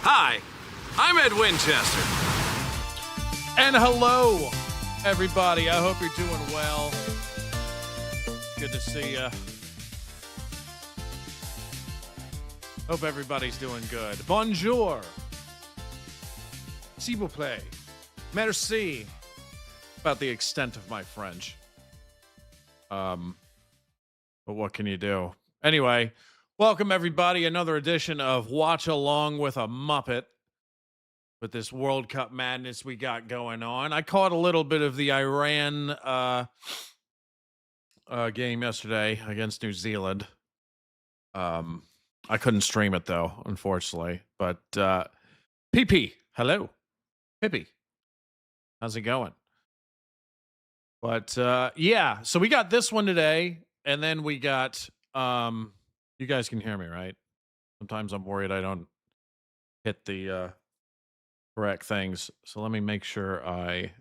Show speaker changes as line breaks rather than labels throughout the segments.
Hi, I'm Ed Winchester.
And hello, everybody. I hope you're doing well. Good to see you. Hope everybody's doing good. Bonjour. S'il vous plaît. Merci. About the extent of my French. But what can you do? Anyway, welcome everybody. Another edition of Watch Along with a Muppet. With this World Cup madness we got going on. I caught a little bit of the Iran game yesterday against New Zealand. I couldn't stream it though, unfortunately. But PP, hello. Pippi, how's it going? But yeah, so we got this one today, and then we got you guys can hear me, right? Sometimes I'm worried I don't hit the correct things. So let me make sure I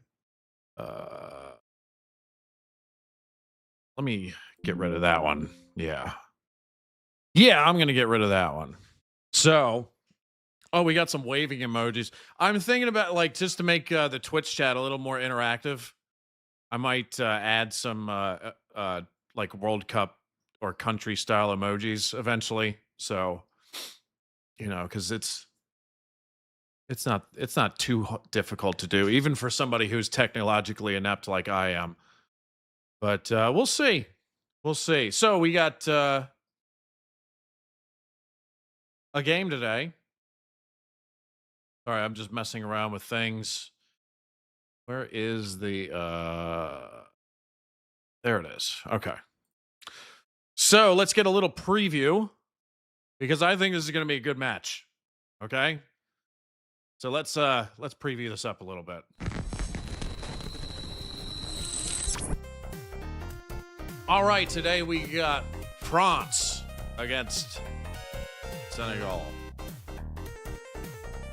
let me get rid of that one. Yeah, I'm gonna get rid of that one. So we got some waving emojis. I'm thinking about, like, just to make the Twitch chat a little more interactive, I might add some like World Cup or country style emojis eventually. So, you know, because it's not too difficult to do, even for somebody who's technologically inept like I am. But we'll see. So we got a game today. Sorry, I'm just messing around with things. Where is the there it is. Okay. So let's get a little preview, because I think this is going to be a good match. Okay. So let's preview this up a little bit. All right, today we got France against Senegal.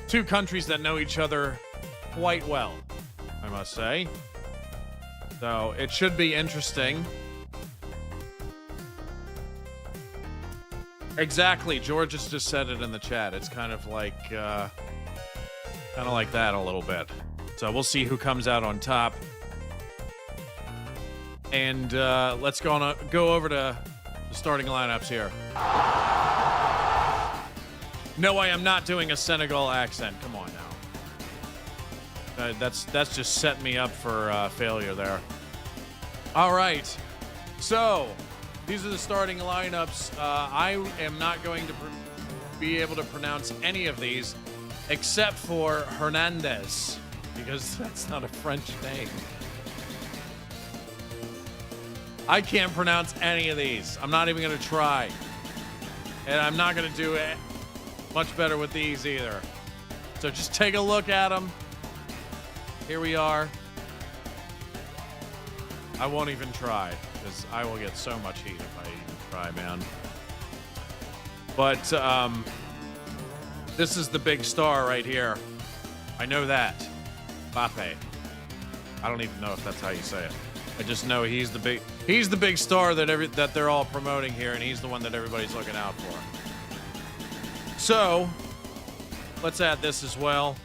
Two countries that know each other quite well, I must say. So it should be interesting. Exactly. George has just said it in the chat. It's kind of like that a little bit. So we'll see who comes out on top. And let's go over to the starting lineups here. No, I am not doing a Senegal accent. Come on now. That's just setting me up for failure there. All right. So these are the starting lineups. I am not going to be able to pronounce any of these except for Hernandez, because that's not a French name. I can't pronounce any of these. I'm not even going to try. And I'm not going to do it much better with these either. So just take a look at them. Here we are. I won't even try, because I will get so much heat if I even try, man. But this is the big star right here. I know that. Mbappe. I don't even know if that's how you say it. I just know he's the big star that they're all promoting here, and he's the one that everybody's looking out for. So let's add this as well.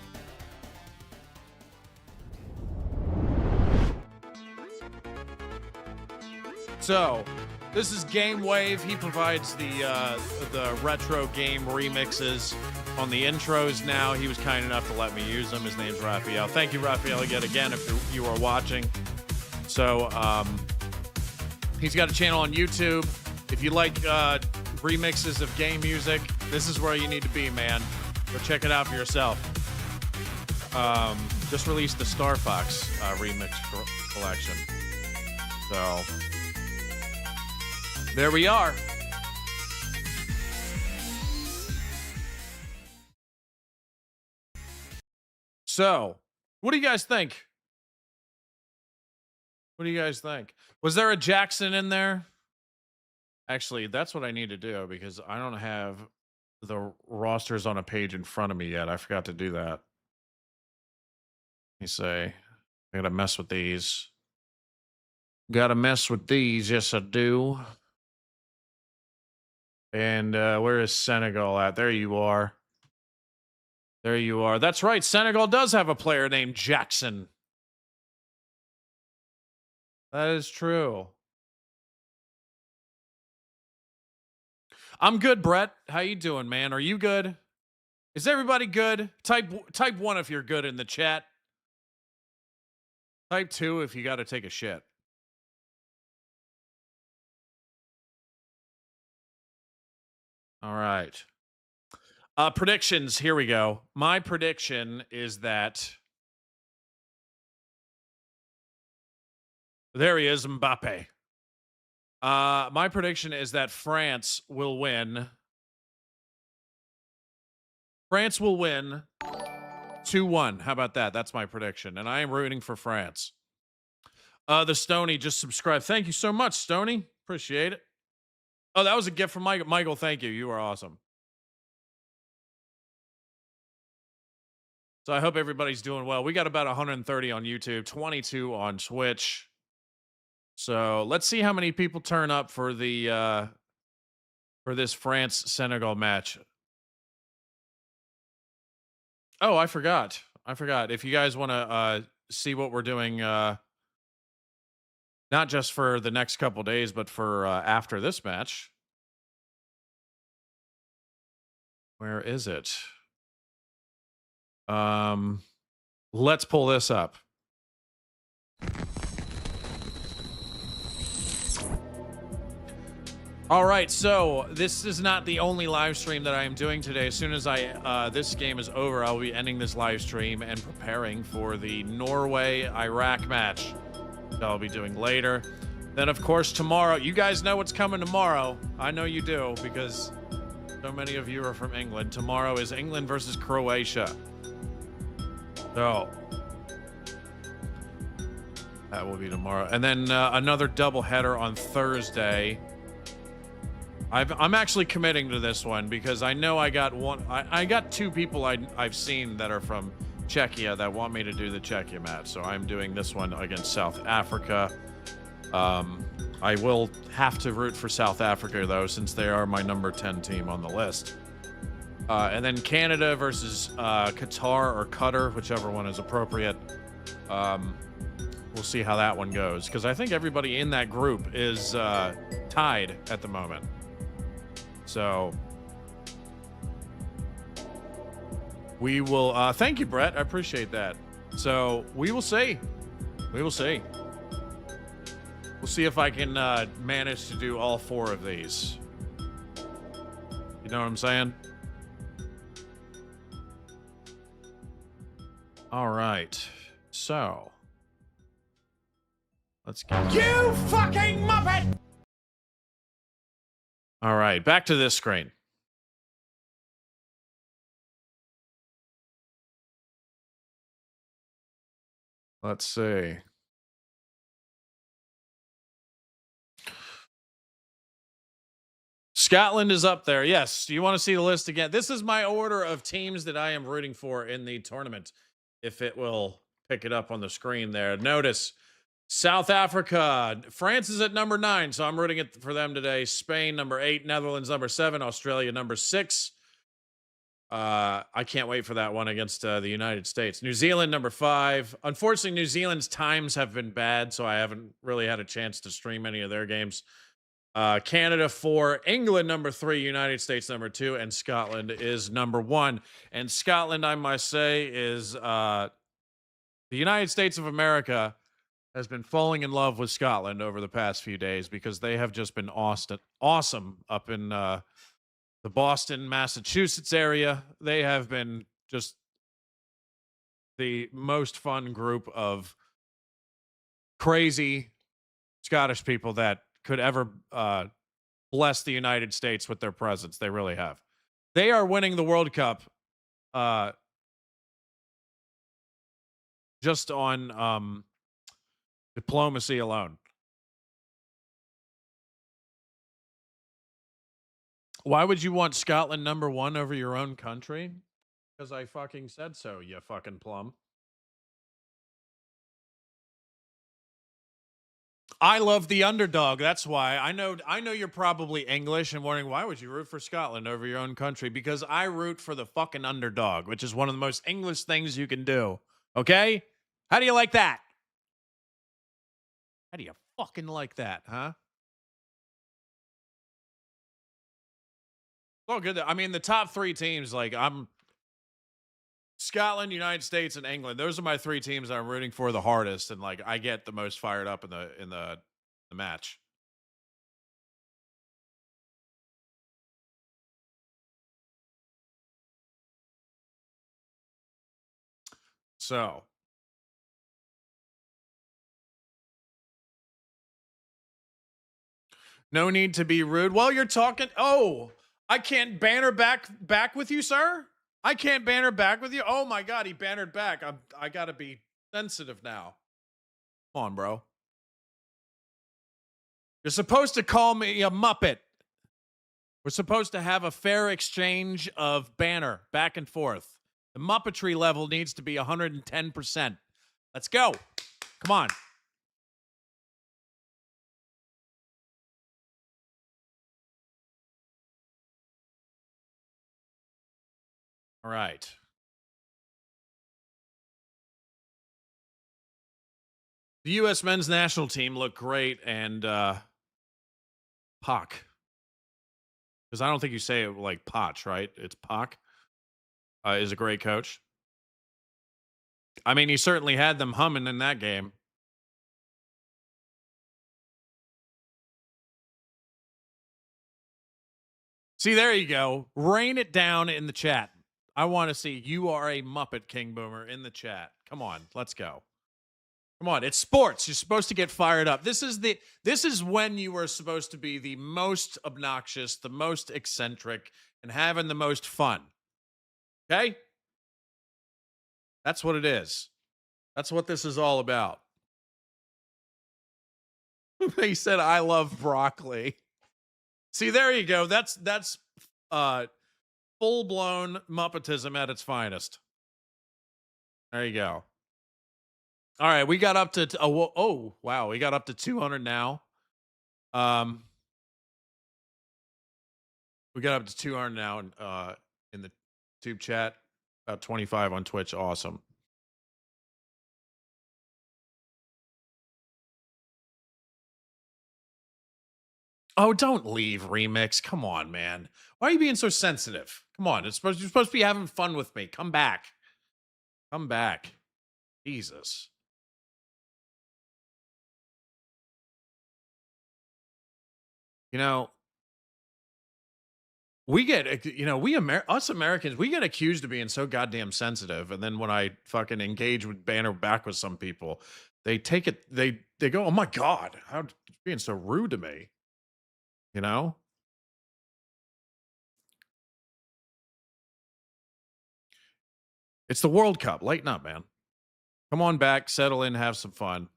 So this is Gamewave. He provides the retro game remixes on the intros now. He was kind enough to let me use them. His name's Raphael. Thank you, Raphael, yet again, if you are watching. So he's got a channel on YouTube. If you like remixes of game music, this is where you need to be, man. Go check it out for yourself. Just released the Star Fox remix collection. So there we are. So, what do you guys think? What do you guys think? Was there a Jackson in there? Actually, that's what I need to do, because I don't have the rosters on a page in front of me yet. I forgot to do that. Let me say, I gotta mess with these. Gotta mess with these. Yes, I do. And where is Senegal at? There you are. There you are. That's right. Senegal does have a player named Jackson. That is true. I'm good, Brett. How you doing, man? Are you good? Is everybody good? Type 1 if you're good in the chat. Type 2 if you got to take a shit. All right. Predictions. Here we go. My prediction is that there he is, Mbappe. My prediction is that France will win. France will win 2-1. How about that? That's my prediction. And I am rooting for France. The Stony just subscribed. Thank you so much, Stony. Appreciate it. Oh, that was a gift from Michael. Michael, thank you. You are awesome. So I hope everybody's doing well. We got about 130 on YouTube, 22 on Twitch. So let's see how many people turn up for the for this France-Senegal match. Oh, I forgot. If you guys want to see what we're doing, not just for the next couple days, but for after this match. Where is it? Let's pull this up. All right, so this is not the only live stream that I am doing today. As soon as this game is over, I'll be ending this live stream and preparing for the Norway-Iraq match that I'll be doing later. Then, of course, tomorrow, you guys know what's coming tomorrow. I know you do because so many of you are from England. Tomorrow is England versus Croatia. So that will be tomorrow. And then another doubleheader on Thursday. I'm actually committing to this one because I know I got one. I got two people I've seen that are from Czechia that want me to do the Czechia match. So I'm doing this one against South Africa. I will have to root for South Africa though, since they are my number 10 team on the list. And then Canada versus Qatar or Qatar, whichever one is appropriate. We'll see how that one goes because I think everybody in that group is tied at the moment. So we will thank you, Brett. I appreciate that. So we will see. We'll see if I can manage to do all 4 of these. You know what I'm saying? All right. So let's get you fucking muppet. All right, back to this screen. Let's see. Scotland is up there. Yes. Do you want to see the list again? This is my order of teams that I am rooting for in the tournament. If it will pick it up on the screen there. Notice South Africa. France is at number 9, so I'm rooting for them today. Spain, number 8. Netherlands, number 7. Australia, number 6. I can't wait for that one against the United States. New Zealand, number 5. Unfortunately, New Zealand's times have been bad, so I haven't really had a chance to stream any of their games. Canada 4, England number 3, United States number 2, and Scotland is number 1. And Scotland, I must say, is the United States of America has been falling in love with Scotland over the past few days because they have just been awesome up in the Boston, Massachusetts area. They have been just the most fun group of crazy Scottish people that could ever bless the United States with their presence. They really have. They are winning the World Cup just on diplomacy alone. Why would you want Scotland number 1 over your own country? Because I fucking said so, you fucking plum. I love the underdog. That's why. I know you're probably English and wondering why would you root for Scotland over your own country? Because I root for the fucking underdog, which is one of the most English things you can do. Okay? How do you like that? How do you fucking like that, huh? Well, good. I mean, the top 3 teams, like I'm Scotland, United States, and England. Those are my 3 teams I'm rooting for the hardest, and like I get the most fired up in the match. So no need to be rude. Well, you're talking. Oh, I can't banter back with you, sir. I can't banter back with you. Oh my god, he bantered back. I gotta be sensitive now. Come on, bro. You're supposed to call me a muppet. We're supposed to have a fair exchange of banter back and forth. The muppetry level needs to be 110%. Let's go. Come on. All right. The U.S. men's national team looked great, and Puck. Because I don't think you say it like Potch, right? It's Puck. Is a great coach. I mean, he certainly had them humming in that game. See, there you go. Rain it down in the chat. I want to see you are a Muppet King Boomer in the chat. Come on, let's go. Come on, it's sports. You're supposed to get fired up. This is when you are supposed to be the most obnoxious, the most eccentric, and having the most fun. Okay? That's what it is. That's what this is all about. He said, "I love broccoli." See, there you go. That's full blown Muppetism at its finest. There you go. All right, we got up to oh wow, we got up to 200 now. We got up to 200 now in the tube chat. About 25 on Twitch. Awesome. Oh, don't leave, Remix. Come on, man. Why are you being so sensitive? Come on, you're supposed to be having fun with me. Come back. Come back. Jesus. You know, we get, us Americans, we get accused of being so goddamn sensitive. And then when I fucking engage with banner back with some people, they take it, they go, "Oh my God, how being so rude to me?" You know? It's the World Cup. Lighten up, man. Come on back, settle in, have some fun.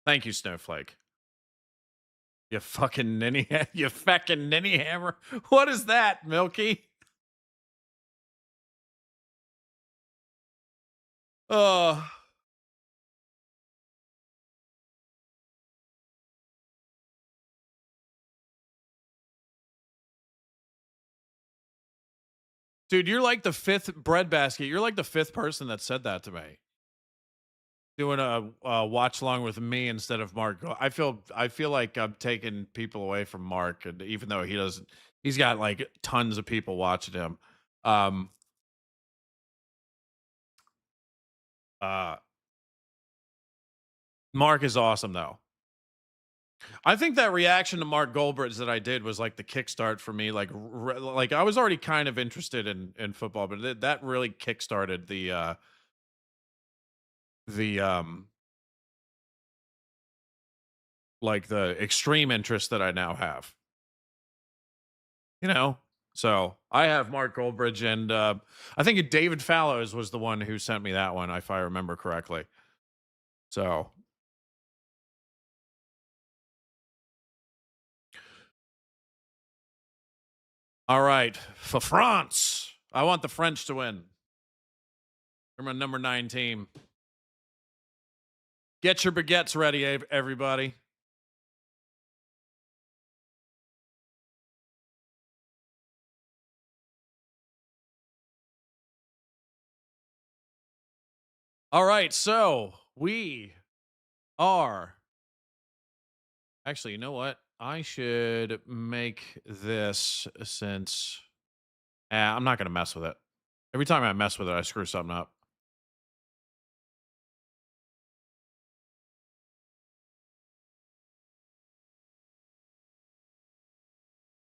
Thank you, Snowflake. You fucking ninny, you fucking ninny hammer. What is that, Milky? Oh, dude, you're like the 5th breadbasket. You're like the 5th person that said that to me. Doing a watch along with me instead of Mark. I feel like I'm taking people away from Mark, and even though he's got like tons of people watching him. Mark is awesome though. I think that reaction to Mark Goldbridge that I did was like the kickstart for me. Like I was already kind of interested in football, but that really kickstarted the like the extreme interest that I now have. You know, so I have Mark Goldbridge, and I think David Fallows was the one who sent me that one, if I remember correctly. So All right, for France. I want the French to win. They're my number 9 team. Get your baguettes ready, everybody. All right, so we are. Actually, you know what? I should make this since. I'm not going to mess with it. Every time I mess with it, I screw something up.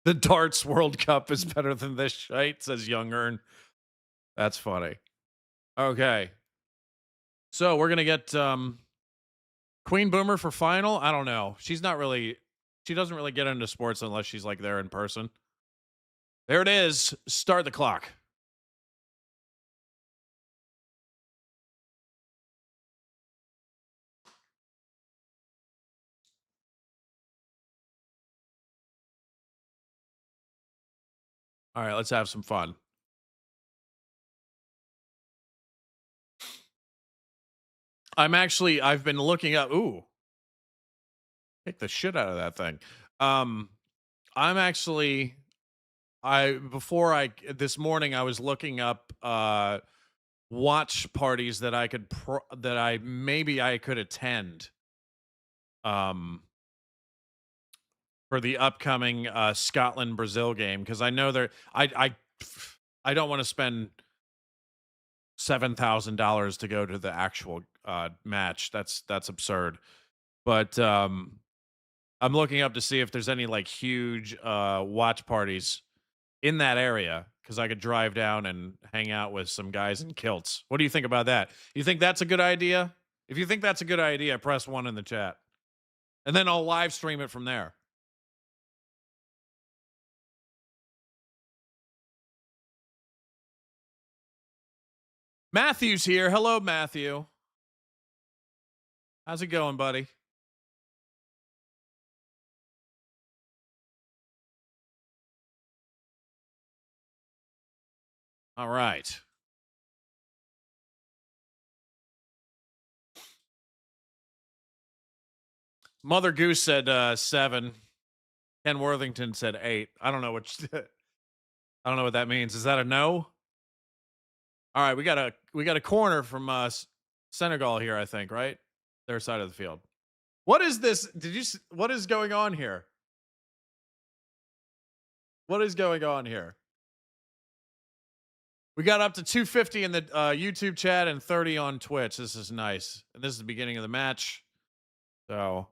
The darts World Cup is better than this shite, says Young Earn. That's funny. Okay. So we're going to get Queen Boomer for final. I don't know. She doesn't really get into sports unless she's like there in person. There it is. Start the clock. All right, let's have some fun. I've been looking up. Ooh. Kick the shit out of that thing. This morning I was looking up watch parties that I could I could attend for the upcoming Scotland Brazil game, because I know I don't want to spend $7,000 to go to the actual match. That's absurd. But I'm looking up to see if there's any like huge watch parties in that area, because I could drive down and hang out with some guys in kilts. What do you think about that? You think that's a good idea? If you think that's a good idea, press 1 in the chat. And then I'll live stream it from there. Matthew's here. Hello, Matthew. How's it going, buddy? All right. Mother Goose said 7. Ken Worthington said 8. I don't know what that means. Is that a no? All right, we got a corner from Senegal here, I think, right? Their side of the field. What is this? What is going on here? What is going on here? We got up to 250 in the YouTube chat and 30 on Twitch. This is nice. And this is the beginning of the match. So,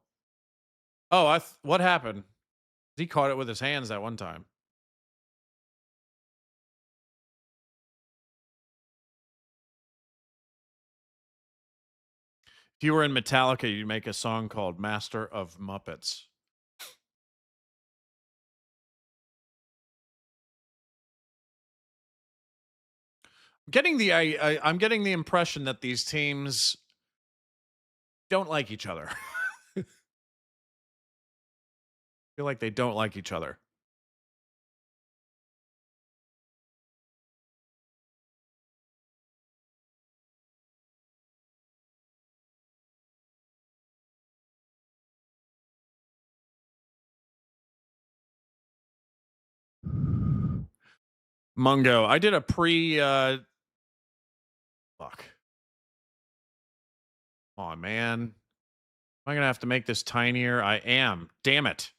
what happened? He caught it with his hands that one time. If you were in Metallica, you'd make a song called Master of Muppets. I'm getting the impression that these teams don't like each other. I feel like they don't like each other. Mungo, I did a fuck. Come on, man. Am I going to have to make this tinier? I am. Damn it.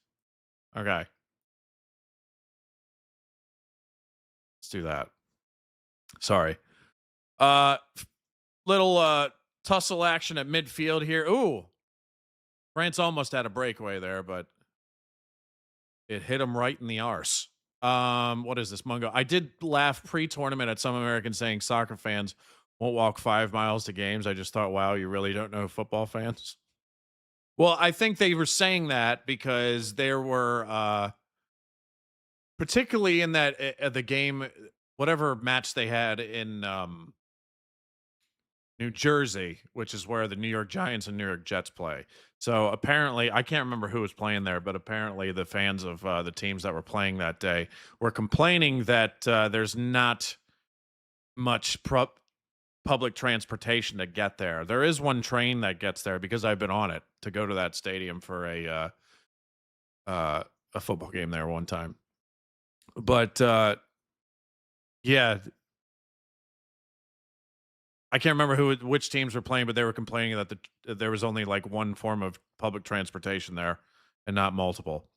Okay. Let's do that. Sorry. Little tussle action at midfield here. Ooh. France almost had a breakaway there, but it hit him right in the arse. What is this, Mungo? I did laugh pre-tournament at some Americans saying soccer fans won't walk 5 miles to games. I just thought, wow, you really don't know football fans? Well, I think they were saying that because there were, particularly in that the game, whatever match they had in New Jersey, which is where the New York Giants and New York Jets play. So apparently, I can't remember who was playing there, but apparently the fans of the teams that were playing that day were complaining that there's not much public transportation to get there. There is one train that gets there because I've been on it to go to that stadium for a football game there one time. But yeah, I can't remember which teams were playing, but they were complaining that there was only like one form of public transportation there and not multiple.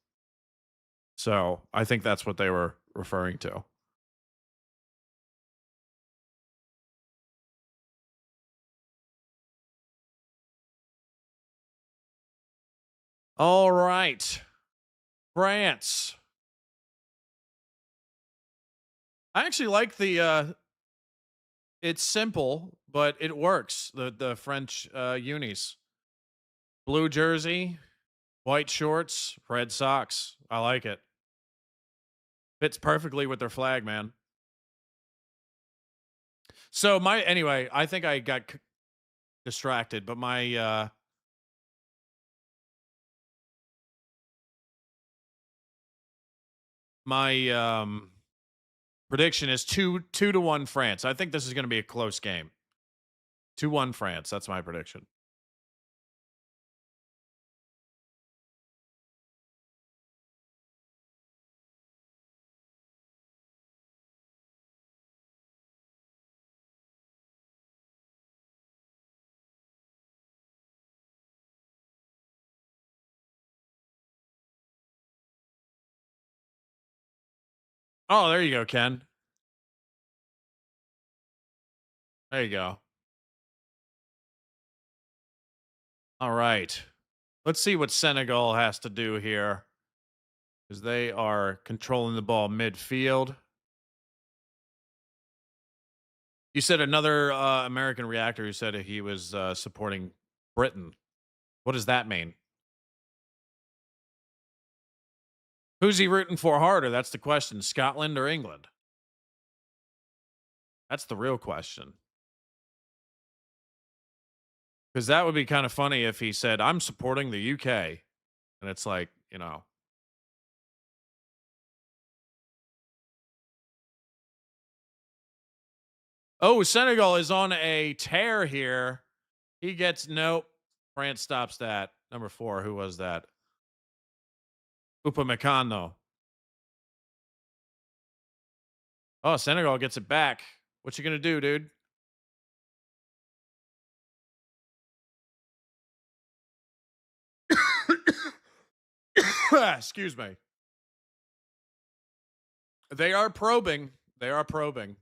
So I think that's what they were referring to. All right. France. I actually like the it's simple, but it works. The French unis. Blue jersey, white shorts, red socks. I like it. Fits perfectly with their flag, man. So anyway, I think I got distracted, but my prediction is 2-1 France. I think this is going to be a close game. 2-1 France. That's my prediction. Oh, there you go, Ken. There you go. All right. Let's see what Senegal has to do here because they are controlling the ball midfield. You said another American reactor who said he was supporting Britain. What does that mean? Who's he rooting for harder? That's the question. Scotland or England? That's the real question. Because that would be kind of funny if he said, I'm supporting the UK. And it's like, you know. Oh, Senegal is on a tear here. He gets nope. France stops that. Number 4, who was that? Upamecano. Oh, Senegal gets it back. What you gonna do, dude? Excuse me. They are probing. They are probing.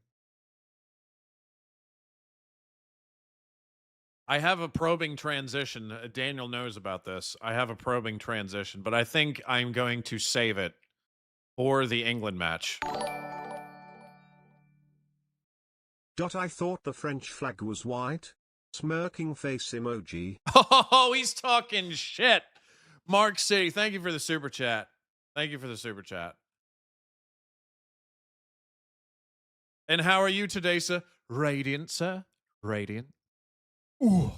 I have a probing transition. Daniel knows about this. I have a probing transition, but I think I'm going to save it for the England match.
I thought the French flag was white. Smirking face emoji.
Oh, he's talking shit. Mark City, thank you for the super chat. Thank you for the super chat. And how are you today, sir? Radiant, sir. Radiant. Ooh.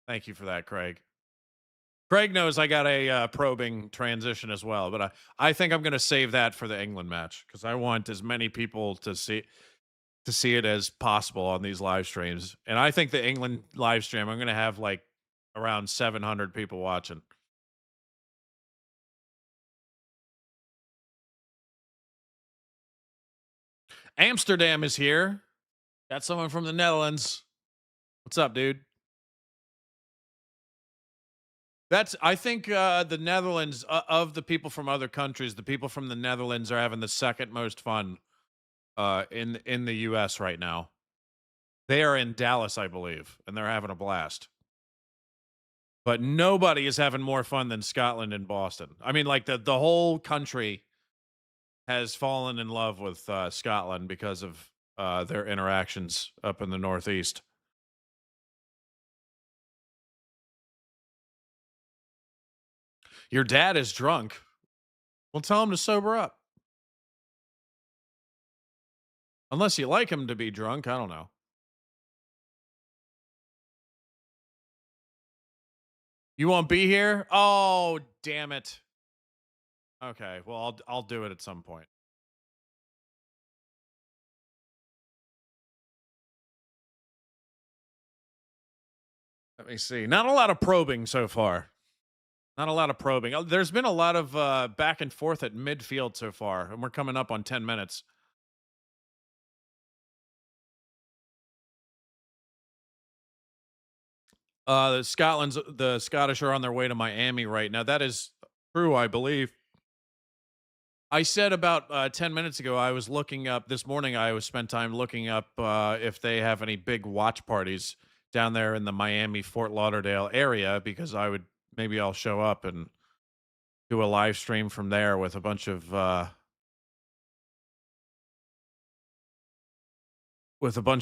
Thank you for that, Craig. Craig knows I got a probing transition as well, but I think I'm going to save that for the England match because I want as many people to see it as possible on these live streams. And I think the England live stream, I'm going to have like around 700 people watching. Amsterdam is here. Got someone from the Netherlands. What's up, dude? I think the Netherlands, of the people from other countries, the people from the Netherlands are having the second most fun in the U.S. right now. They are in Dallas, I believe, and they're having a blast. But nobody is having more fun than Scotland and Boston. I mean, like the whole country has fallen in love with Scotland because of their interactions up in the Northeast. Your dad is drunk. Well, tell him to sober up. Unless you like him to be drunk, I don't know. You won't be here? Oh, damn it. Okay, well, I'll do it at some point. Let me see. Not a lot of probing so far. Not a lot of probing. There's been a lot of back and forth at midfield so far, and we're coming up on 10 minutes. The Scottish are on their way to Miami right now. That is true, I believe. I said about 10 minutes ago, I was looking up this morning. I was spent time looking up if they have any big watch parties down there in the Miami, Fort Lauderdale area, because maybe I'll show up and do a live stream from there with a bunch of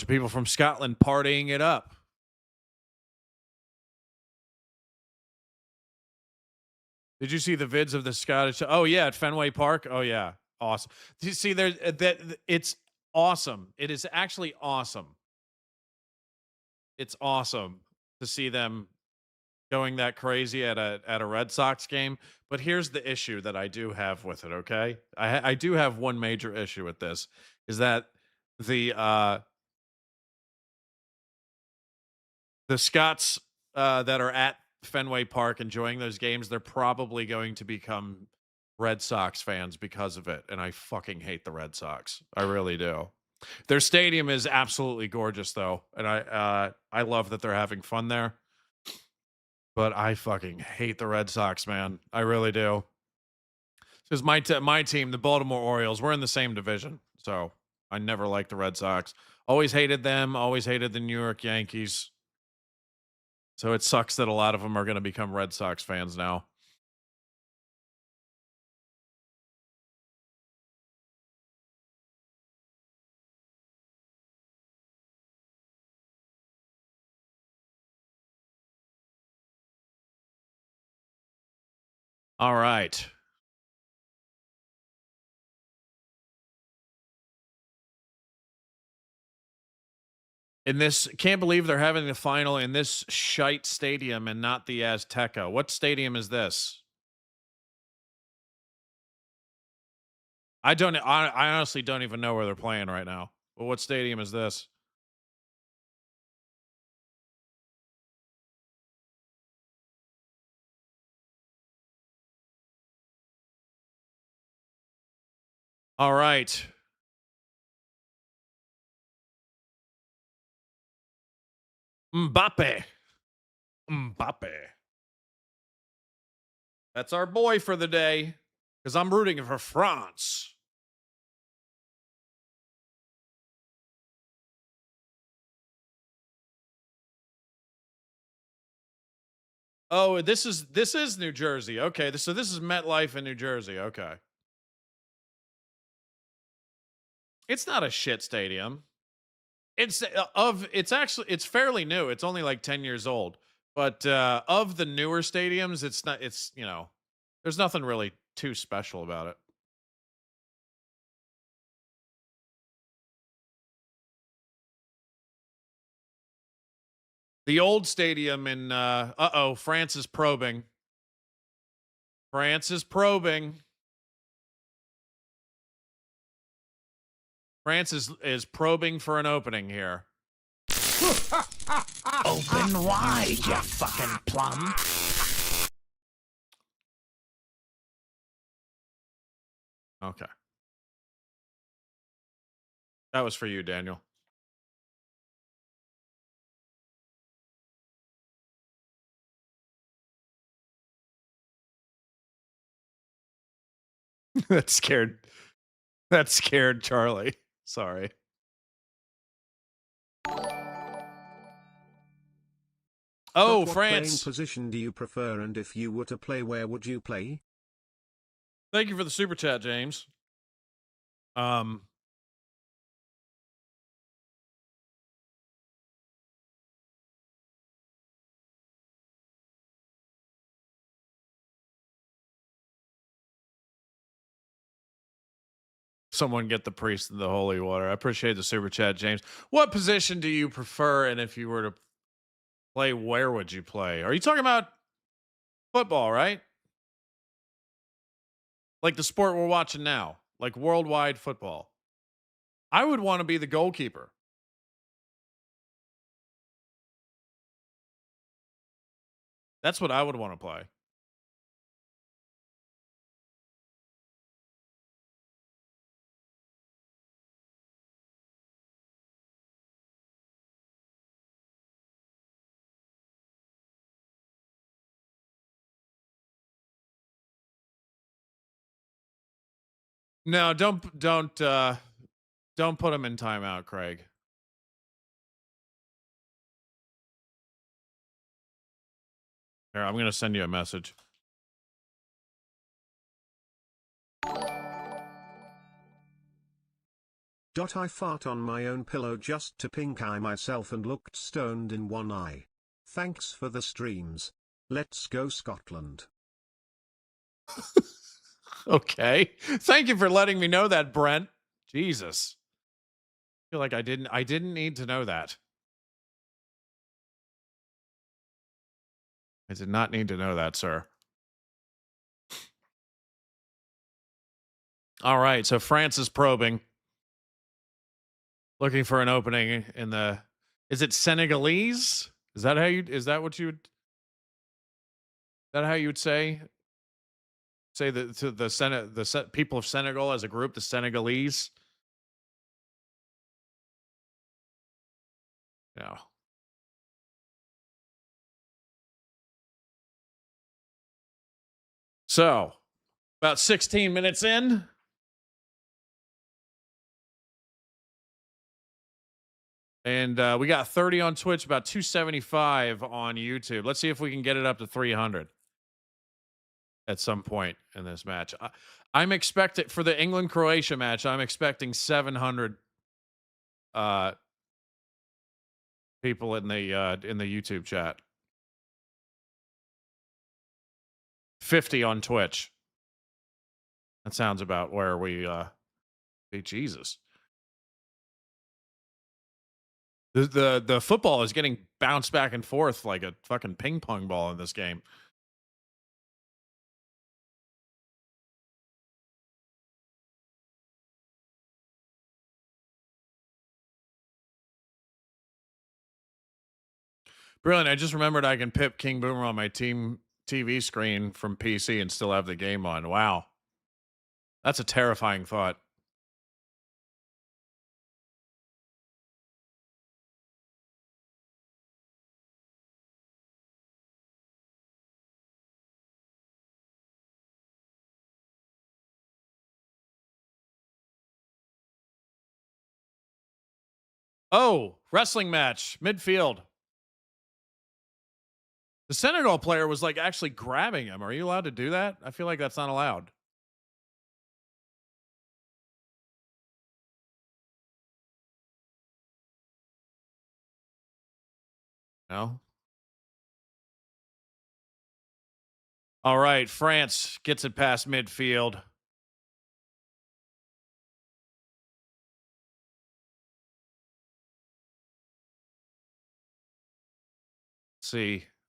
people from Scotland partying it up. Did you see the vids of the Scottish? Oh yeah, at Fenway Park. Oh yeah, awesome. Do you see there that it's awesome. It is actually awesome. It's awesome to see them going that crazy at a Red Sox game. But here's the issue that I do have with it. Okay, I do have one major issue with this, is that the Scots that are at Fenway Park enjoying those games, they're probably going to become Red Sox fans because of it. And I fucking hate the Red Sox. I really do. Their stadium is absolutely gorgeous though. And I love that they're having fun there. But I fucking hate the Red Sox, man. I really do. Because my team, the Baltimore Orioles, we're in the same division. So I never liked the Red Sox. Always hated them. Always hated the New York Yankees. So it sucks that a lot of them are going to become Red Sox fans now. All right. Can't believe they're having the final in this shite stadium and not the Azteca. What stadium is this? I honestly don't even know where they're playing right now. Well, what stadium is this? All right. Mbappe. That's our boy for the day, because I'm rooting for France. Oh, this is New Jersey. Okay, so this is MetLife in New Jersey. Okay. It's not a shit stadium. It's fairly new. It's only like 10 years old. But of the newer stadiums, there's nothing really too special about it. The old stadium in France is probing. France is probing. France is probing for an opening here.
Open wide, you fucking plum.
Okay. That was for you, Daniel. That scared Charlie. Sorry. Oh,
What
France.
playing position do you prefer, and if you were to play, where would you play?
Thank you for the super chat, James. Someone get the priest in the holy water. I appreciate the super chat, James. What position do you prefer? And if you were to play, where would you play? Are you talking about Football, right? Like the sport we're watching now, like worldwide football. I would want to be the goalkeeper. That's what I would want to play. No, don't put him in timeout, Craig. Here, I'm going to send you a message.
I fart on my own pillow just to pink eye myself and looked stoned in one eye. Thanks for the streams. Let's go Scotland.
Okay. Thank you for letting me know that, Brent. Jesus. I feel like I didn't need to know that. I did not need to know that, sir. All right, so France is probing. Looking for an opening in the, is it Senegalese? Is that how you, is that what you would, is that how you would say the to the Senate, the people of Senegal as a group, the Senegalese? No. So, about 16 minutes in. And we got 30 on Twitch, about 275 on YouTube. Let's see if we can get it up to 300 at some point in this match. I'm expecting, for the England-Croatia match, I'm expecting 700 people in the YouTube chat. 50 on Twitch. That sounds about where we Jesus. The football is getting bounced back and forth like a fucking ping pong ball in this game. Brilliant. I just remembered I can pip King Boomer on my team TV screen from PC and still have the game on. Wow. That's a terrifying thought. Oh, wrestling match, midfield. The Senegal player was like actually grabbing him. Are you allowed to do that? I feel like that's not allowed. No. All right, France gets it past midfield.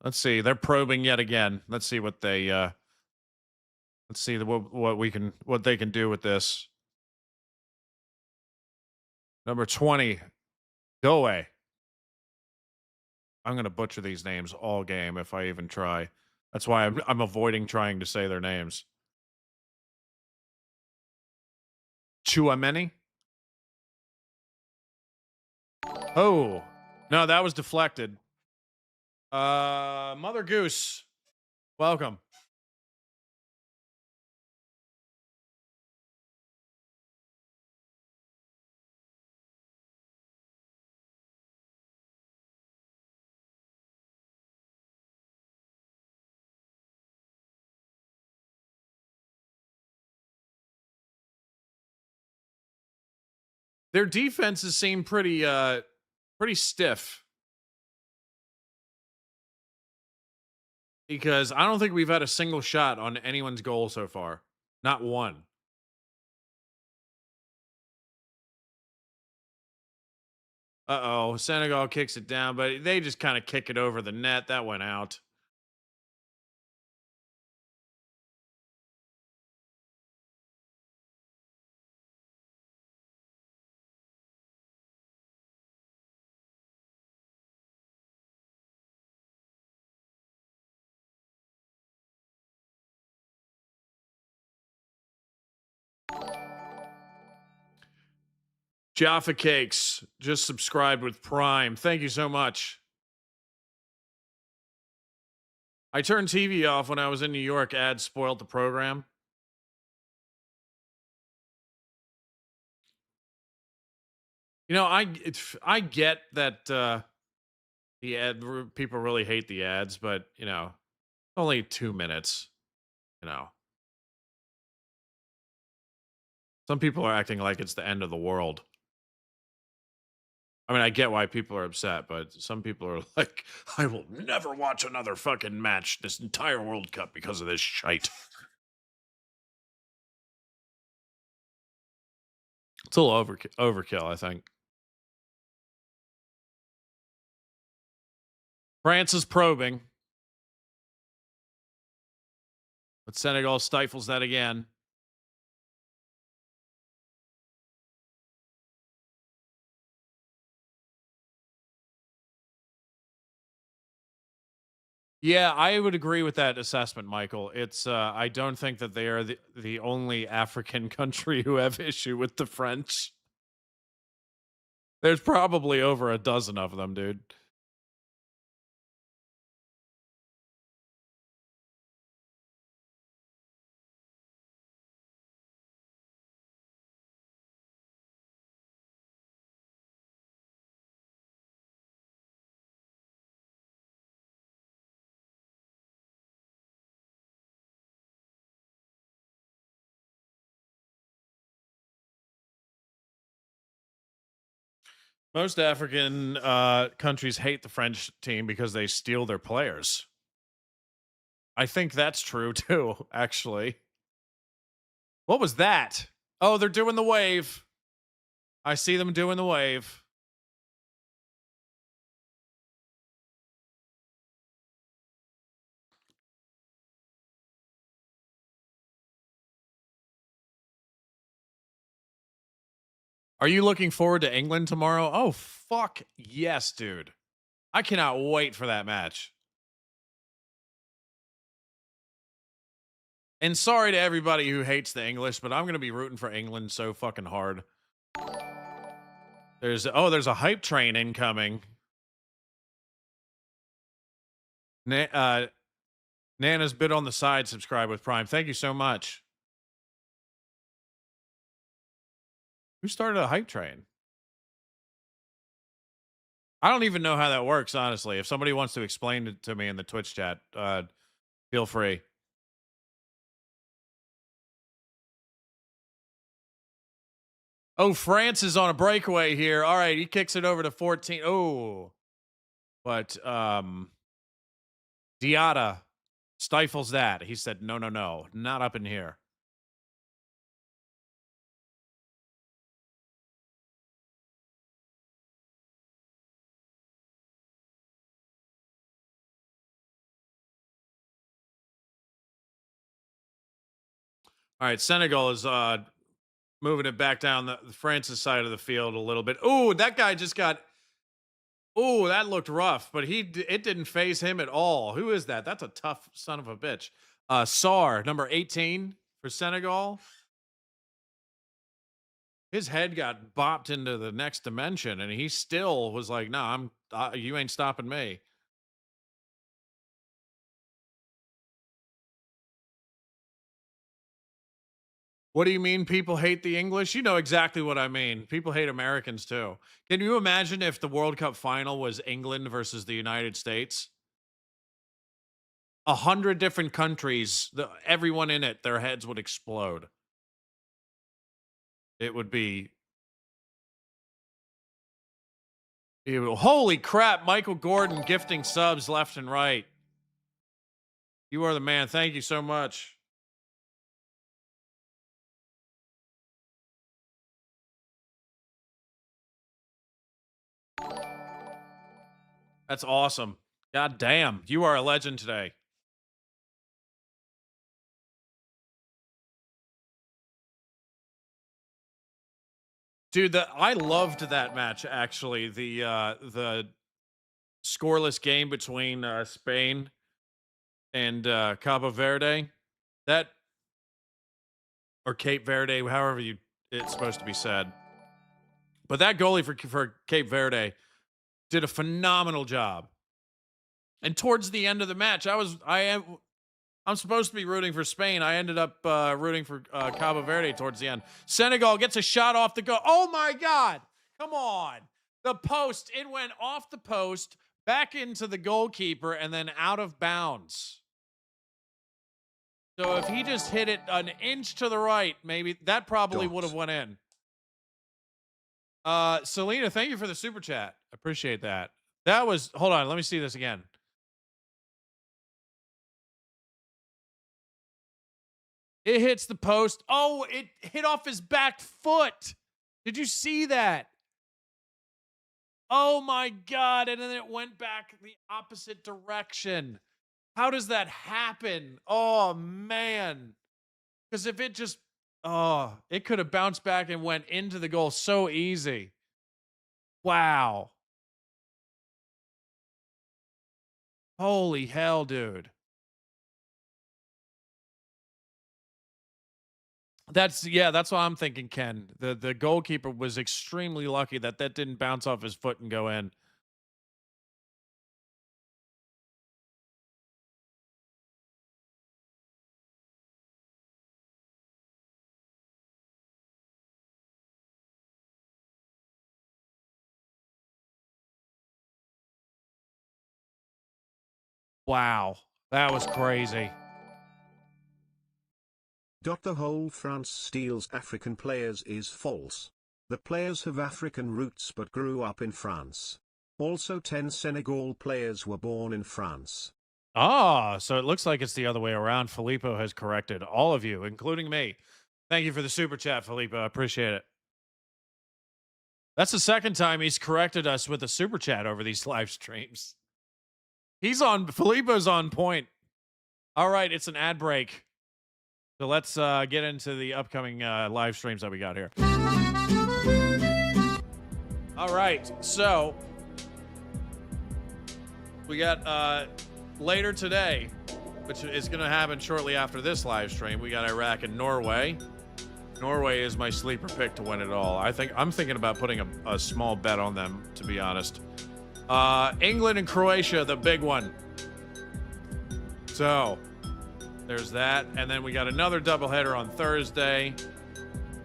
Let's see. They're probing yet again. Let's see what they let's see what they can do with this. Number 20. Go away. I'm going to butcher these names all game if I even try. That's why I'm avoiding trying to say their names. Chouameni? Oh. No, that was deflected. Mother Goose. Welcome. Their defenses seem pretty stiff. Because I don't think we've had a single shot on anyone's goal so far. Not one. Uh-oh. Senegal kicks it down, but they just kind of kick it over the net. That went out. Jaffa Cakes just subscribed with Prime. Thank you so much. I turned TV off when I was in New York. Ads spoiled the program. You know, I get that the ad people really hate the ads, but you know, only 2 minutes. You know, some people are acting like it's the end of the world. I mean, I get why people are upset, but some people are like, I will never watch another fucking match this entire World Cup because of this shite. It's a little overkill, I think. France is probing, but Senegal stifles that again. Yeah, I would agree with that assessment, Michael. It's I don't think that they are the only African country who have issue with the French. There's probably over a dozen of them, dude. Most African countries hate the French team because they steal their players. I think that's true too, actually. What was that? Oh, they're doing the wave. I see them doing the wave. Are you looking forward to England tomorrow? Oh, fuck yes, dude. I cannot wait for that match. And sorry to everybody who hates the English, but I'm going to be rooting for England so fucking hard. There's a hype train incoming. Nana's bit on the side, subscribe with Prime. Thank you so much. Who started a hype train? I don't even know how that works, honestly. If somebody wants to explain it to me in the Twitch chat, feel free. Oh, France is on a breakaway here. All right, he kicks it over to 14. Oh. But Diatta stifles that. He said, no, not up in here. All right, Senegal is moving it back down the France's side of the field a little bit. Oh, that guy just got. Oh, that looked rough, but it didn't phase him at all. Who is that? That's a tough son of a bitch. Sarr, number 18 for Senegal. His head got bopped into the next dimension, and he still was like, "No, you ain't stopping me." What do you mean people hate the English? You know exactly what I mean. People hate Americans too. Can you imagine if the World Cup final was England versus the United States? 100 different countries, everyone in it, their heads would explode. It would be. Holy crap, Michael Gordon gifting subs left and right. You are the man. Thank you so much. That's awesome. God damn. You are a legend today. Dude, I loved that match, actually. The scoreless game between Spain and Cabo Verde. That, or Cape Verde, however it's supposed to be said. But that goalie for Cape Verde did a phenomenal job. And towards the end of the match, I'm supposed to be rooting for Spain. I ended up rooting for Cabo Verde towards the end. Senegal gets a shot off the goal. Oh my God! Come on, the post. It went off the post, back into the goalkeeper, and then out of bounds. So if he just hit it an inch to the right, maybe that probably would have went in. Selena, thank you for the super chat. Appreciate that. That was, hold on, let me see this again. It hits the post. Oh, it hit off his back foot. Did you see that? Oh my God. And then it went back the opposite direction. How does that happen? Oh man. Because if it just, it could have bounced back and went into the goal so easy. Wow. Holy hell, dude. That's what I'm thinking, Ken. The goalkeeper was extremely lucky that didn't bounce off his foot and go in. Wow. That was crazy.
The whole France steals African players is false. The players have African roots but grew up in France. Also 10 Senegal players were born in France.
Ah, so it looks like it's the other way around. Filippo has corrected all of you, including me. Thank you for the super chat, Filippo. I appreciate it. That's the second time he's corrected us with a super chat over these live streams. Filippo's on point. All right, it's an ad break. So let's get into the upcoming live streams that we got here. All right, so we got later today, which is going to happen shortly after this live stream. We got Iraq and Norway. Norway is my sleeper pick to win it all. I'm thinking about putting a small bet on them, to be honest. England and Croatia, the big one. So there's that. And then we got another doubleheader on Thursday.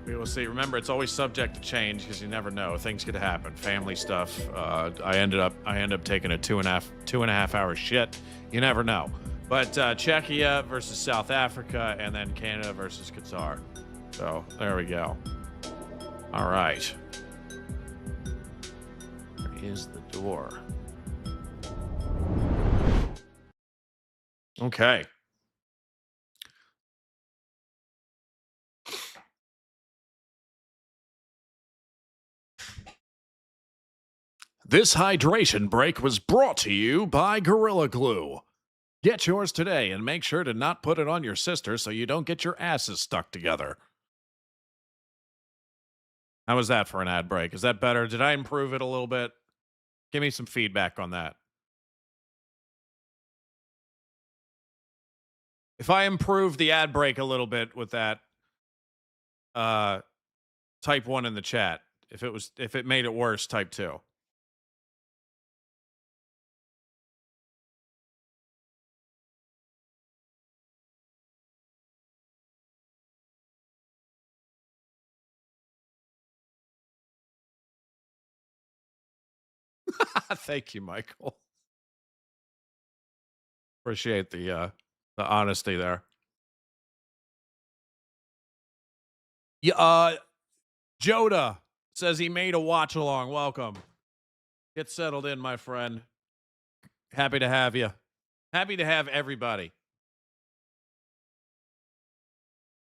We will see. Remember, it's always subject to change because you never know. Things could happen. Family stuff. I end up taking a two and a half hour shit. You never know. But Czechia versus South Africa, and then Canada versus Qatar. So there we go. All right. Where is the door? Okay. This hydration break was brought to you by Gorilla Glue. Get yours today and make sure to not put it on your sister so you don't get your asses stuck together. How was that for an ad break? Is that better? Did I improve it a little bit? Give me some feedback on that. If I improve the ad break a little bit with that, type 1 in the chat. If it made it worse, type 2. Thank you, Michael. Appreciate the honesty there. Yeah, Joda says he made a watch along. Welcome. Get settled in, my friend. Happy to have you. Happy to have everybody.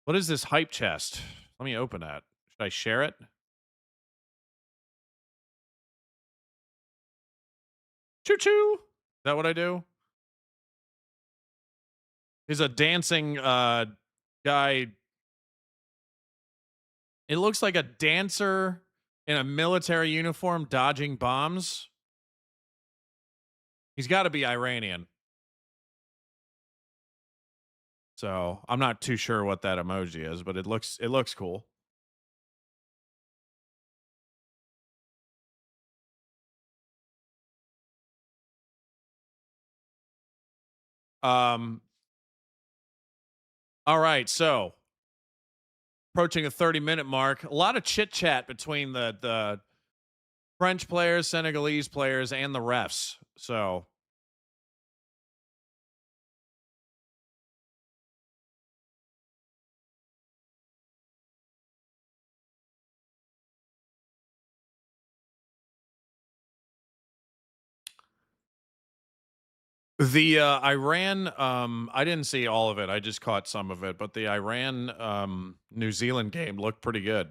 What is this hype chest? Let me open that. Should I share it? Choo-choo. Is that what I do? He's a dancing guy. It looks like a dancer in a military uniform dodging bombs. He's got to be Iranian. So I'm not too sure what that emoji is, but it looks cool. All right, so approaching a 30-minute mark. A lot of chit chat between the French players, Senegalese players, and the refs. So the Iran, I didn't see all of it. I just caught some of it, but the Iran New Zealand game looked pretty good.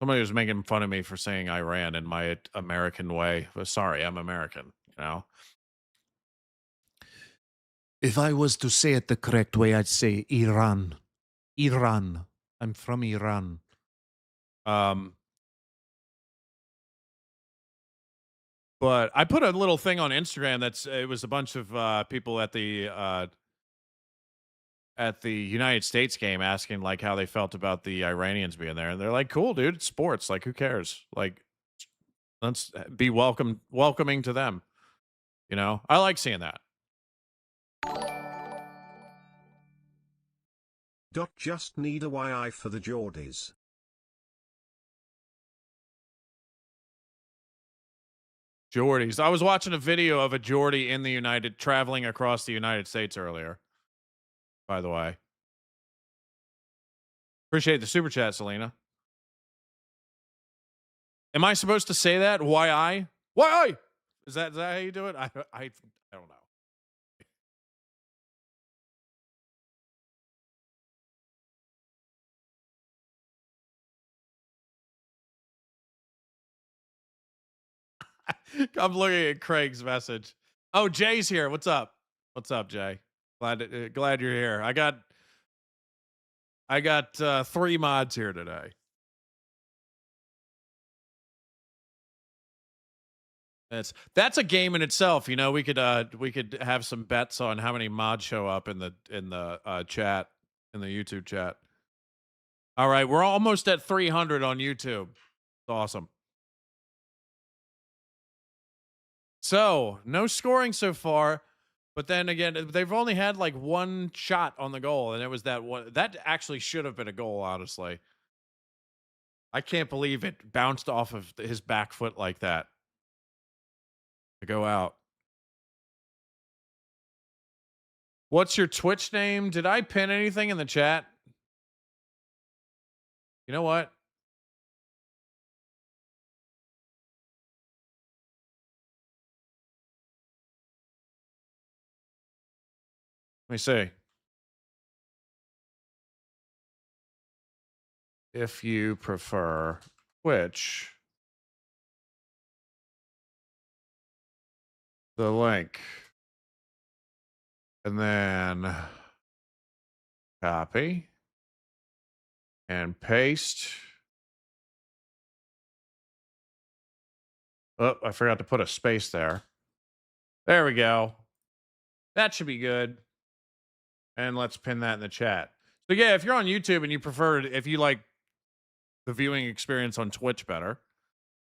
Somebody was making fun of me for saying Iran in my American way. But sorry, I'm American, you know.
If I was to say it the correct way, I'd say Iran. Iran. I'm from Iran.
But I put a little thing on Instagram it was a bunch of people at the United States game asking like how they felt about the Iranians being there, and they're like, "Cool, dude, it's sports. Like, who cares? Like, let's be welcoming to them." You know, I like seeing that.
Just need a YI for the Geordies.
Geordies. I was watching a video of a Geordie in the traveling across the United States earlier. By the way, appreciate the super chat, Selena. Am I supposed to say that? Why? Is that how you do it? I don't know. I'm looking at Craig's message. Oh, Jay's here. What's up? What's up, Jay? Glad you're here. I got 3 mods here today. That's a game in itself. You know, we could have some bets on how many mods show up in the chat, in the YouTube chat. All right, we're almost at 300 on YouTube. It's awesome. So, no scoring so far, but then again, they've only had like 1 shot on the goal, and it was that one. That actually should have been a goal, honestly. I can't believe it bounced off of his back foot like that to go out. What's your Twitch name? Did I pin anything in the chat? You know what? Let me see. If you prefer Twitch, the link. And then copy and paste. Oh, I forgot to put a space there. There we go. That should be good. And let's pin that in the chat. So yeah, if you're on YouTube and if you like the viewing experience on Twitch better,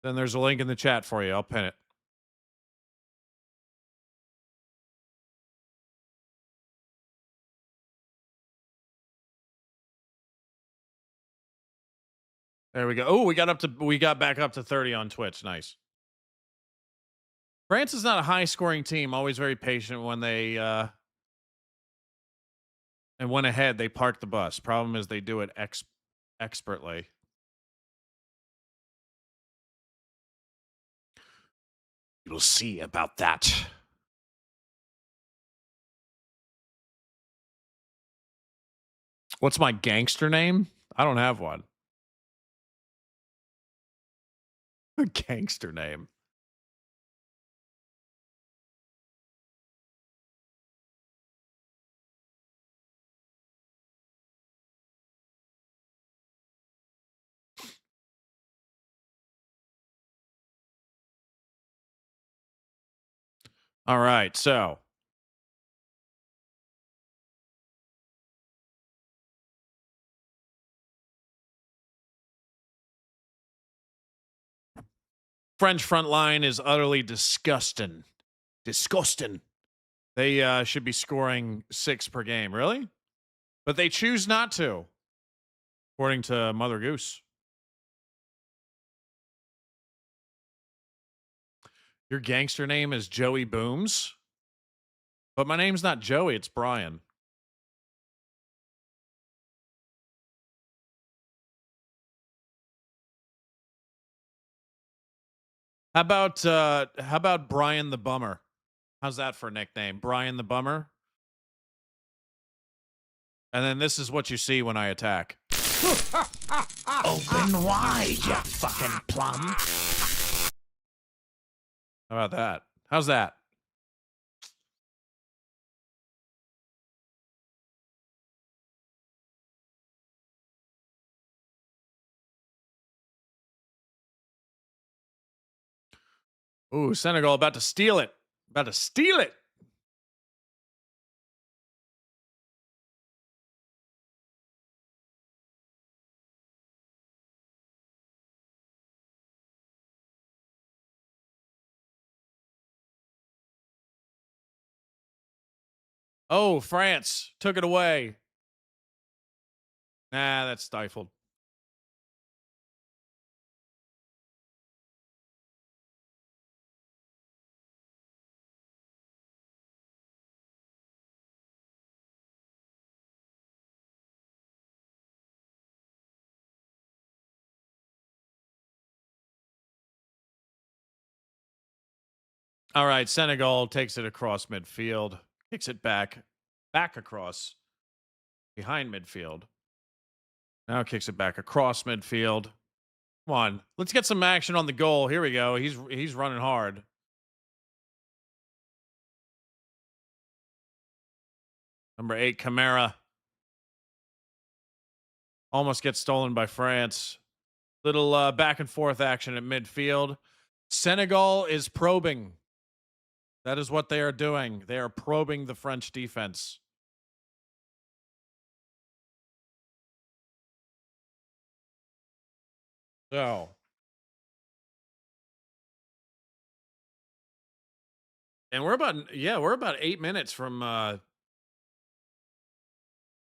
then there's a link in the chat for you. I'll pin it. There we go. Oh, we got back up to 30 on Twitch. Nice. France is not a high scoring team, always very patient when they and went ahead, they parked the bus. Problem is they do it expertly. You'll see about that. What's my gangster name? I don't have one. A gangster name. All right, so French front line is utterly disgusting. Disgusting. They should be scoring 6 per game. Really? But they choose not to, according to Mother Goose. Your gangster name is Joey Booms? But my name's not Joey, it's Brian. How about Brian the Bummer? How's that for a nickname? Brian the Bummer? And then this is what you see when I attack.
Open wide, you fucking plum.
How about that? How's that? Ooh, Senegal about to steal it. About to steal it. Oh, France took it away. Nah, that's stifled. All right, Senegal takes it across midfield, kicks it back across behind midfield. Now kicks it back across midfield. Come on, let's get some action on the goal. Here we go. He's running hard. Number 8, Camara. Almost gets stolen by France. Little back and forth action at midfield. Senegal is probing. That is what they are doing. They are probing the French defense. So. And we're about 8 minutes from the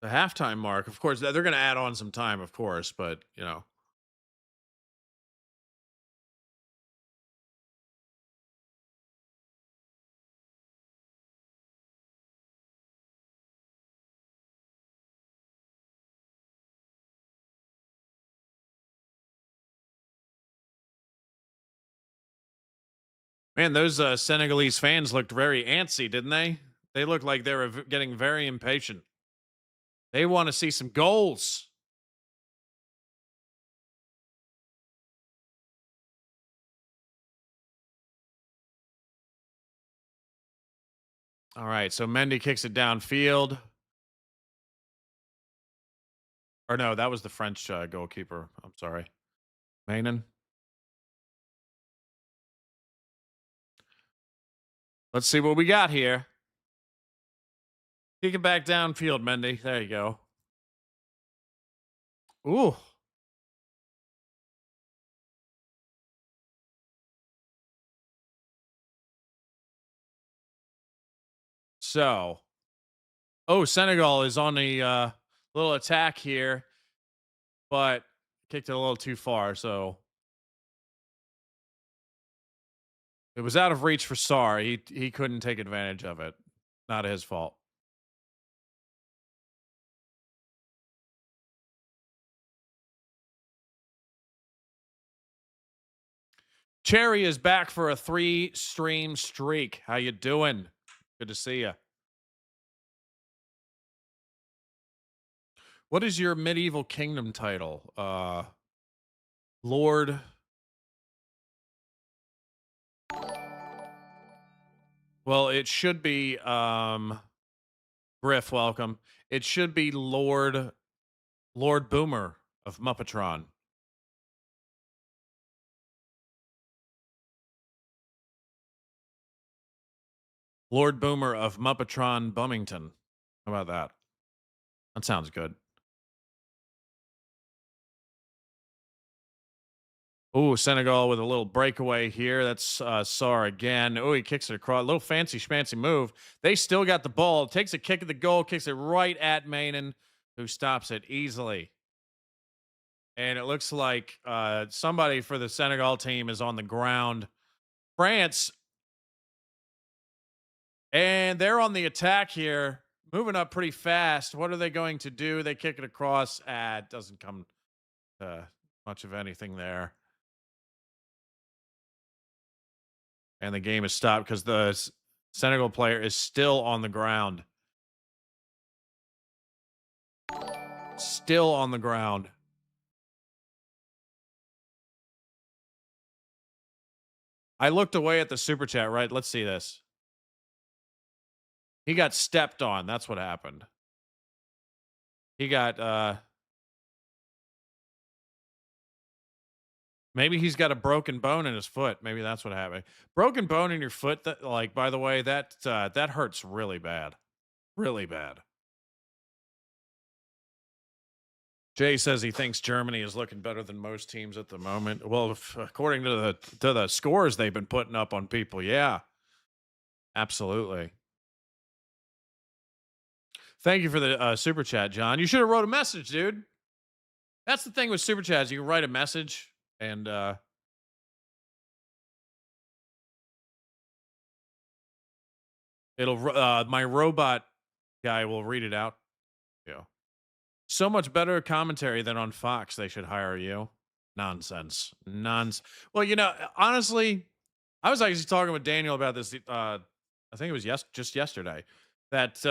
halftime mark. Of course, they're going to add on some time, of course, but, you know. Man, those Senegalese fans looked very antsy, didn't they? They looked like they were getting very impatient. They want to see some goals. All right, so Mendy kicks it downfield. Or no, that was the French goalkeeper. I'm sorry. Mainin. Let's see what we got here. Kick it back downfield, Mendy. There you go. Ooh. So, Senegal is on the little attack here, but kicked it a little too far. So it was out of reach for Sarr. He couldn't take advantage of it. Not his fault. Cherry is back for a 3-stream streak. How you doing? Good to see you. What is your medieval kingdom title? Lord. Well, it should be Griff, welcome. It should be Lord Boomer of Muppetron. Lord Boomer of Muppetron Bummington. How about that? That sounds good. Oh, Senegal with a little breakaway here. That's Sarr again. Oh, he kicks it across. A little fancy schmancy move. They still got the ball. Takes a kick at the goal. Kicks it right at Mainen, who stops it easily. And it looks like somebody for the Senegal team is on the ground. France. And they're on the attack here. Moving up pretty fast. What are they going to do? They kick it across. It doesn't come to much of anything there. And the game is stopped because the Senegal player is still on the ground. Still on the ground. I looked away at the super chat, right? Let's see this. He got stepped on. That's what happened. He got maybe he's got a broken bone in his foot. Maybe that's what happened. Broken bone in your foot, that, like, by the way, that hurts really bad. Really bad. Jay says he thinks Germany is looking better than most teams at the moment. Well, according to the scores they've been putting up on people, yeah. Absolutely. Thank you for the super chat, John. You should have wrote a message, dude. That's the thing with super chats. You can write a message and it'll my robot guy will read it out. Yeah. So much better commentary than on Fox. They should hire you. Nonsense. Well, you know, honestly, I was actually talking with Daniel about this. I think it was just yesterday. That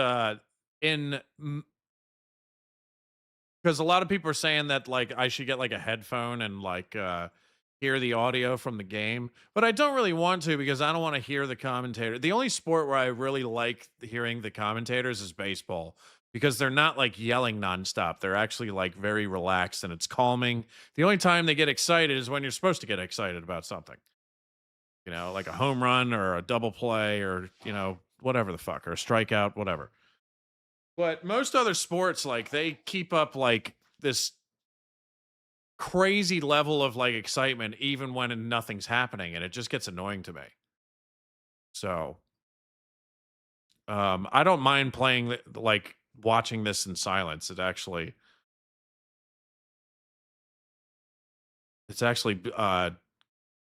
because a lot of people are saying that, like, I should get like a headphone and like hear the audio from the game, but I don't really want to because I don't want to hear the commentator. The only sport where I really like hearing the commentators is baseball because they're not like yelling nonstop. They're actually like very relaxed and it's calming. The only time they get excited is when you're supposed to get excited about something, you know, like a home run or a double play or, you know, whatever the fuck, or a strikeout, whatever. But most other sports, like, they keep up like this crazy level of like excitement even when nothing's happening, and it just gets annoying to me. So I don't mind playing, like, watching this in silence. It's actually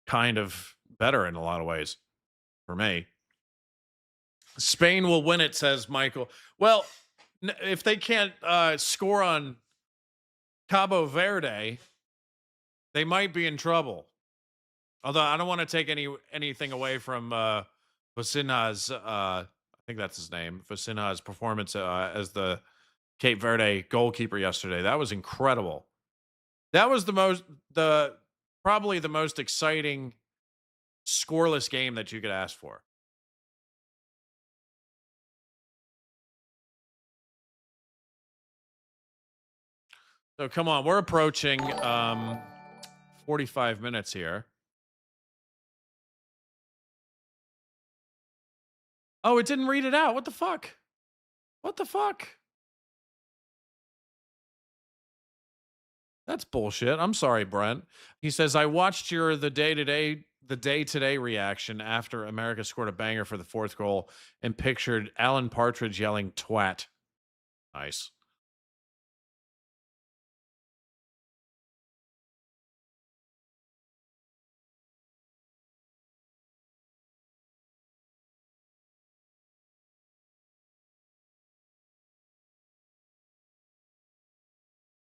kind of better in a lot of ways for me. Spain will win it, says Michael. Well, if they can't score on Cabo Verde, they might be in trouble. Although I don't want to take anything away from Vecina's, I think that's his name, Vecina's performance as the Cape Verde goalkeeper yesterday. That was incredible. That was probably the most exciting scoreless game that you could ask for. So come on, we're approaching 45 minutes here. Oh, it didn't read it out. What the fuck? What the fuck? That's bullshit. I'm sorry, Brent. He says, I watched your the day today reaction after America scored a banger for the fourth goal and pictured Alan Partridge yelling twat. Nice.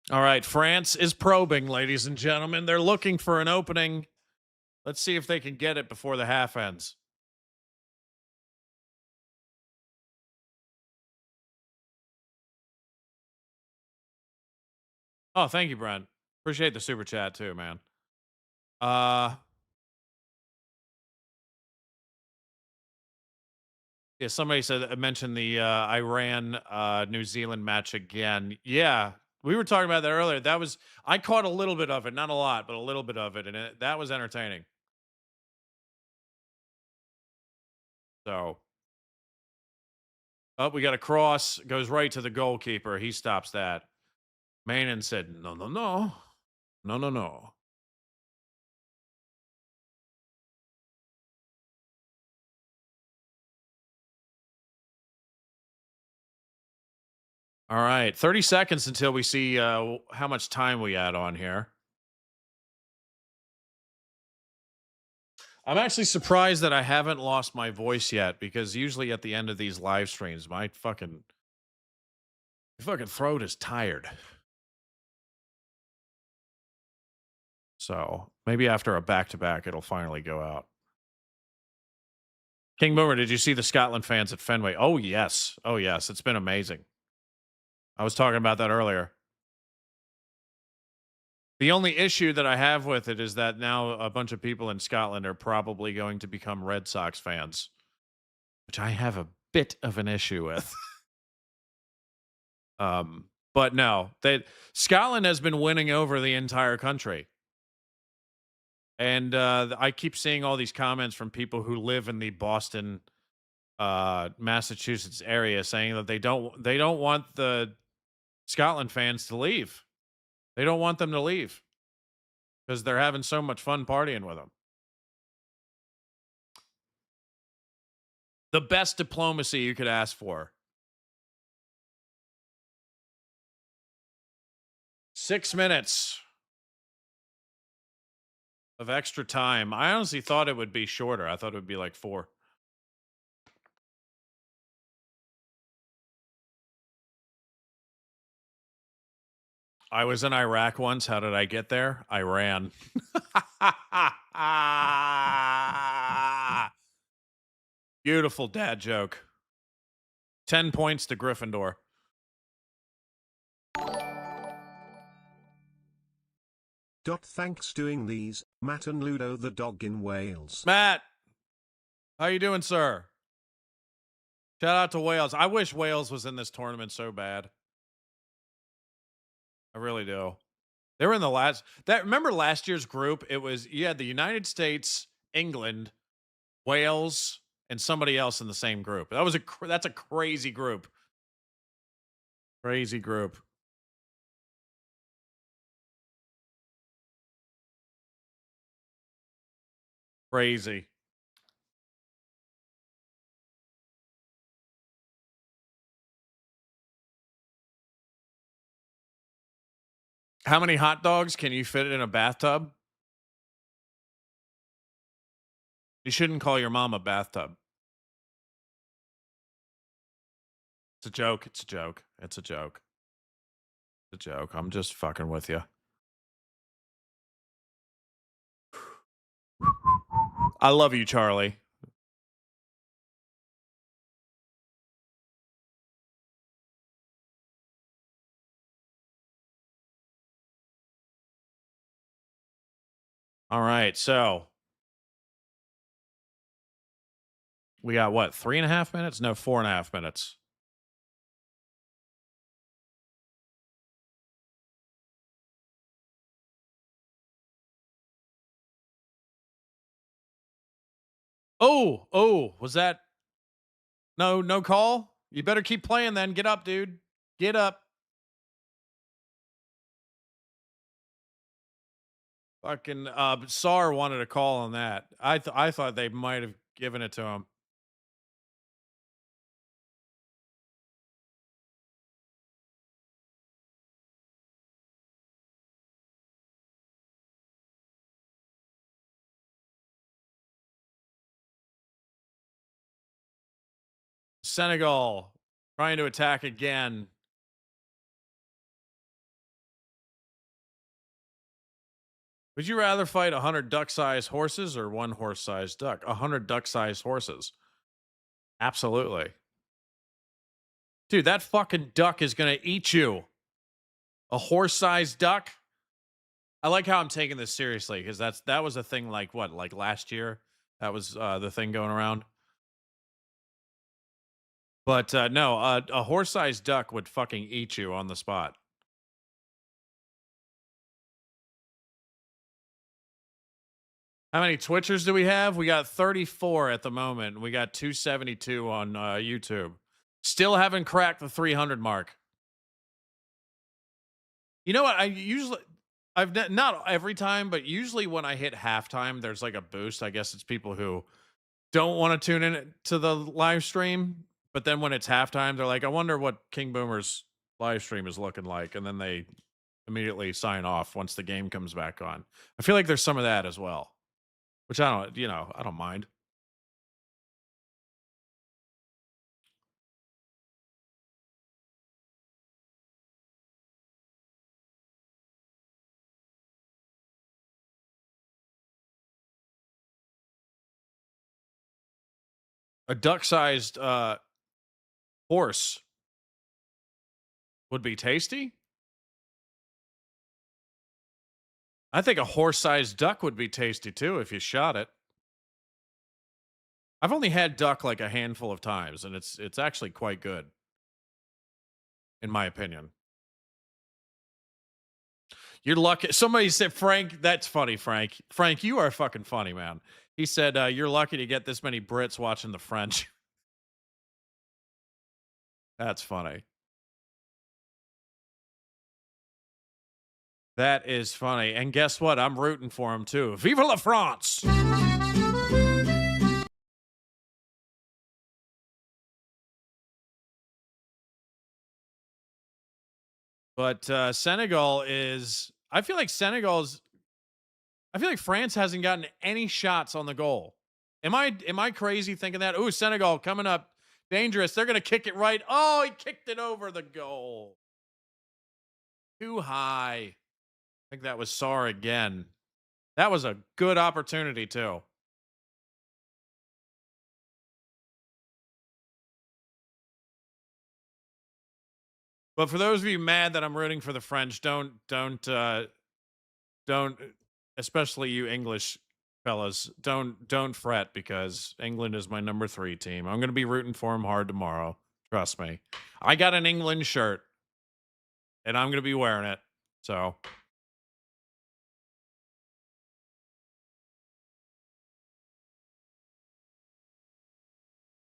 All right, France is probing, ladies and gentlemen. They're looking for an opening. Let's see if they can get it before the half ends. Oh, thank you, Brent. Appreciate the super chat too, man. Yeah, somebody mentioned the Iran New Zealand match again. Yeah, we were talking about that earlier. I caught a little bit of it, not a lot, but a little bit of it, and that was entertaining. So, we got a cross, goes right to the goalkeeper. He stops that. Mainen said, "No, no, no, no, no, no." All right, 30 seconds until we see how much time we add on here. I'm actually surprised that I haven't lost my voice yet, because usually at the end of these live streams, my fucking throat is tired. So maybe after a back-to-back, it'll finally go out. King Boomer, did you see the Scotland fans at Fenway? Oh, yes. Oh, yes. It's been amazing. I was talking about that earlier. The only issue that I have with it is that now a bunch of people in Scotland are probably going to become Red Sox fans, which I have a bit of an issue with. But no, Scotland has been winning over the entire country. And I keep seeing all these comments from people who live in the Boston, Massachusetts area saying that they don't want the Scotland fans to leave. They don't want them to leave because they're having so much fun partying with them. The best diplomacy you could ask for. 6 minutes of extra time. I honestly thought it would be shorter. I thought it would be like 4. I was in Iraq once. How did I get there? I ran. Beautiful dad joke. 10 points to Gryffindor.
Thanks doing these, Matt and Ludo the dog in Wales.
Matt, how you doing, sir? Shout out to Wales. I wish Wales was in this tournament so bad. I really do. They were in the last. Remember last year's group? It was you had the United States, England, Wales, and somebody else in the same group. That's a crazy group. Crazy group. Crazy. How many hot dogs can you fit in a bathtub? You shouldn't call your mom a bathtub. It's a joke. It's a joke. It's a joke. It's a joke. I'm just fucking with you. I love you, Charlie. All right, so we got what, 3.5 minutes? No, 4.5 minutes. Oh, was that no call? You better keep playing then. Get up, dude. Get up. Fucking Sar wanted a call on that. I thought they might have given it to him. Senegal trying to attack again. Would you rather fight 100 duck-sized horses or 1 horse-sized duck? 100 duck-sized horses. Absolutely. Dude, that fucking duck is going to eat you. A horse-sized duck? I like how I'm taking this seriously, because that was a thing like last year? That was the thing going around. But no, a horse-sized duck would fucking eat you on the spot. How many Twitchers do we have? We got 34 at the moment. We got 272 on YouTube. Still haven't cracked the 300 mark. You know what? I've not every time, but usually when I hit halftime, there's like a boost. I guess it's people who don't want to tune in to the live stream. But then when it's halftime, they're like, I wonder what King Boomer's live stream is looking like, and then they immediately sign off once the game comes back on. I feel like there's some of that as well, which I don't mind. A duck-sized horse would be tasty. I think a horse-sized duck would be tasty too if you shot it. I've only had duck like a handful of times, and it's actually quite good, in my opinion. You're lucky. Somebody said, Frank, that's funny, Frank. Frank, you are fucking funny, man. He said, you're lucky to get this many Brits watching the French. That's funny. That is funny. And guess what? I'm rooting for him too. Vive la France! But Senegal is... I feel like France hasn't gotten any shots on the goal. Am I crazy thinking that? Ooh, Senegal coming up. Dangerous. They're going to kick it right. Oh, he kicked it over the goal. Too high. I think that was Sarr again. That was a good opportunity, too. But for those of you mad that I'm rooting for the French, don't, especially you English fellas, don't fret, because England is my number 3 team. I'm going to be rooting for them hard tomorrow. Trust me. I got an England shirt, and I'm going to be wearing it. So.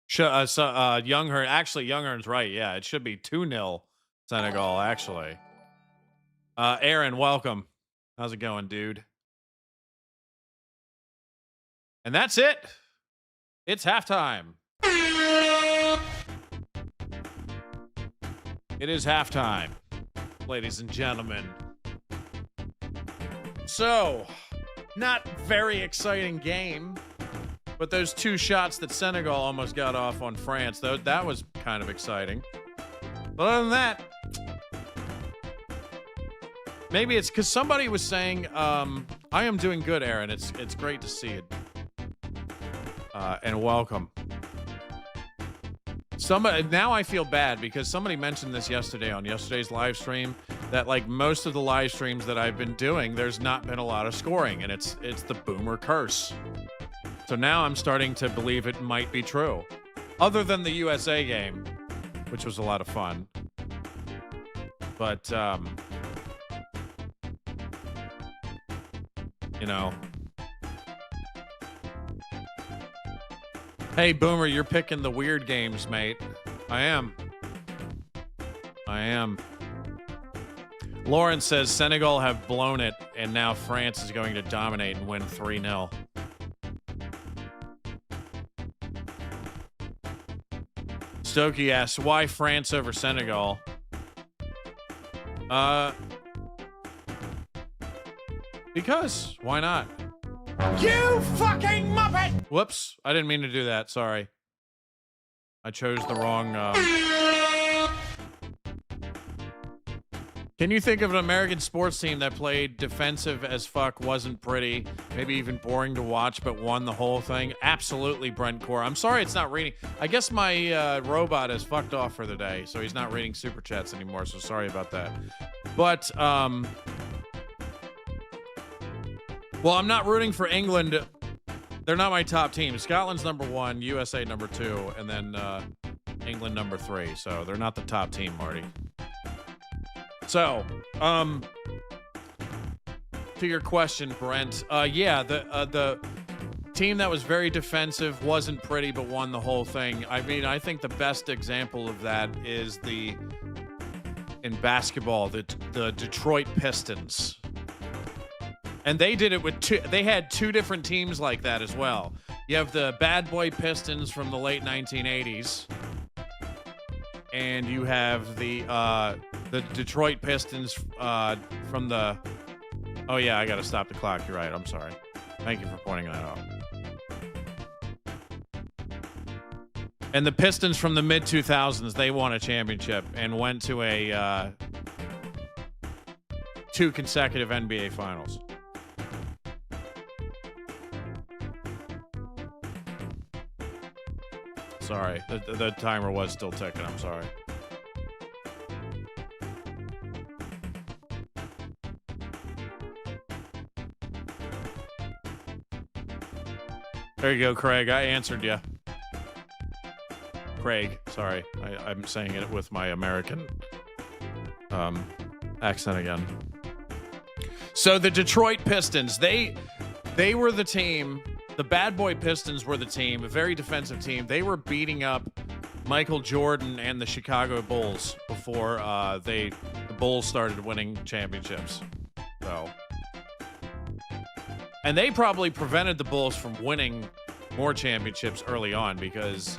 Younghern, actually, Younghern's right. Yeah, it should be 2-0 Senegal, actually. Aaron, welcome. How's it going, dude? And that's it. It's halftime. It is halftime, ladies and gentlemen. So, not very exciting game, but those 2 shots that Senegal almost got off on France, though, that was kind of exciting. But other than that, maybe it's because somebody was saying, I am doing good, Aaron. It's great to see it. And welcome. Now I feel bad because somebody mentioned this yesterday on yesterday's live stream, that like most of the live streams that I've been doing, there's not been a lot of scoring, and it's the boomer curse. So now I'm starting to believe it might be true. Other than the USA game, which was a lot of fun. But, you know. Hey, Boomer, you're picking the weird games, mate. I am. Lauren says Senegal have blown it, and now France is going to dominate and win 3-0. Stokey asks, why France over Senegal? Because. Why not? You fucking muppet! Whoops. I didn't mean to do that. Sorry. I chose the wrong... Can you think of an American sports team that played defensive as fuck, wasn't pretty, maybe even boring to watch, but won the whole thing? Absolutely, Brent Core. I'm sorry it's not reading. I guess my robot is fucked off for the day, so he's not reading super chats anymore, so sorry about that. But, well, I'm not rooting for England. They're not my top team. Scotland's number 1, USA number 2, and then England number 3. So they're not the top team, Marty. So, to your question, Brent, yeah, the team that was very defensive, wasn't pretty, but won the whole thing. I mean, I think the best example of that is in basketball, the Detroit Pistons. And they did it with they had 2 different teams like that as well. You have the Bad Boy Pistons from the late 1980s. And you have the the Detroit Pistons from the... Oh, yeah, I got to stop the clock. You're right. I'm sorry. Thank you for pointing that out. And the Pistons from the mid-2000s, they won a championship and went to a 2 consecutive NBA Finals. Sorry, the timer was still ticking. I'm sorry. There you go, Craig. I answered you. Craig, sorry. I'm saying it with my American accent again. So the Detroit Pistons, they were the team. The Bad Boy Pistons were the team, a very defensive team. They were beating up Michael Jordan and the Chicago Bulls before the Bulls started winning championships. So, and they probably prevented the Bulls from winning more championships early on because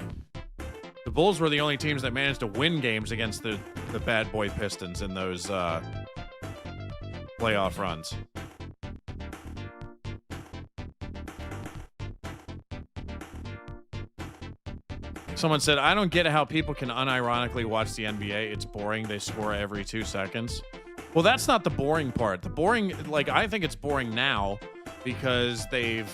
the Bulls were the only teams that managed to win games against the Bad Boy Pistons in those playoff runs. Someone said, I don't get how people can unironically watch the NBA. It's boring. They score every 2 seconds. Well, that's not the boring part. The boring, like, I think it's boring now because they've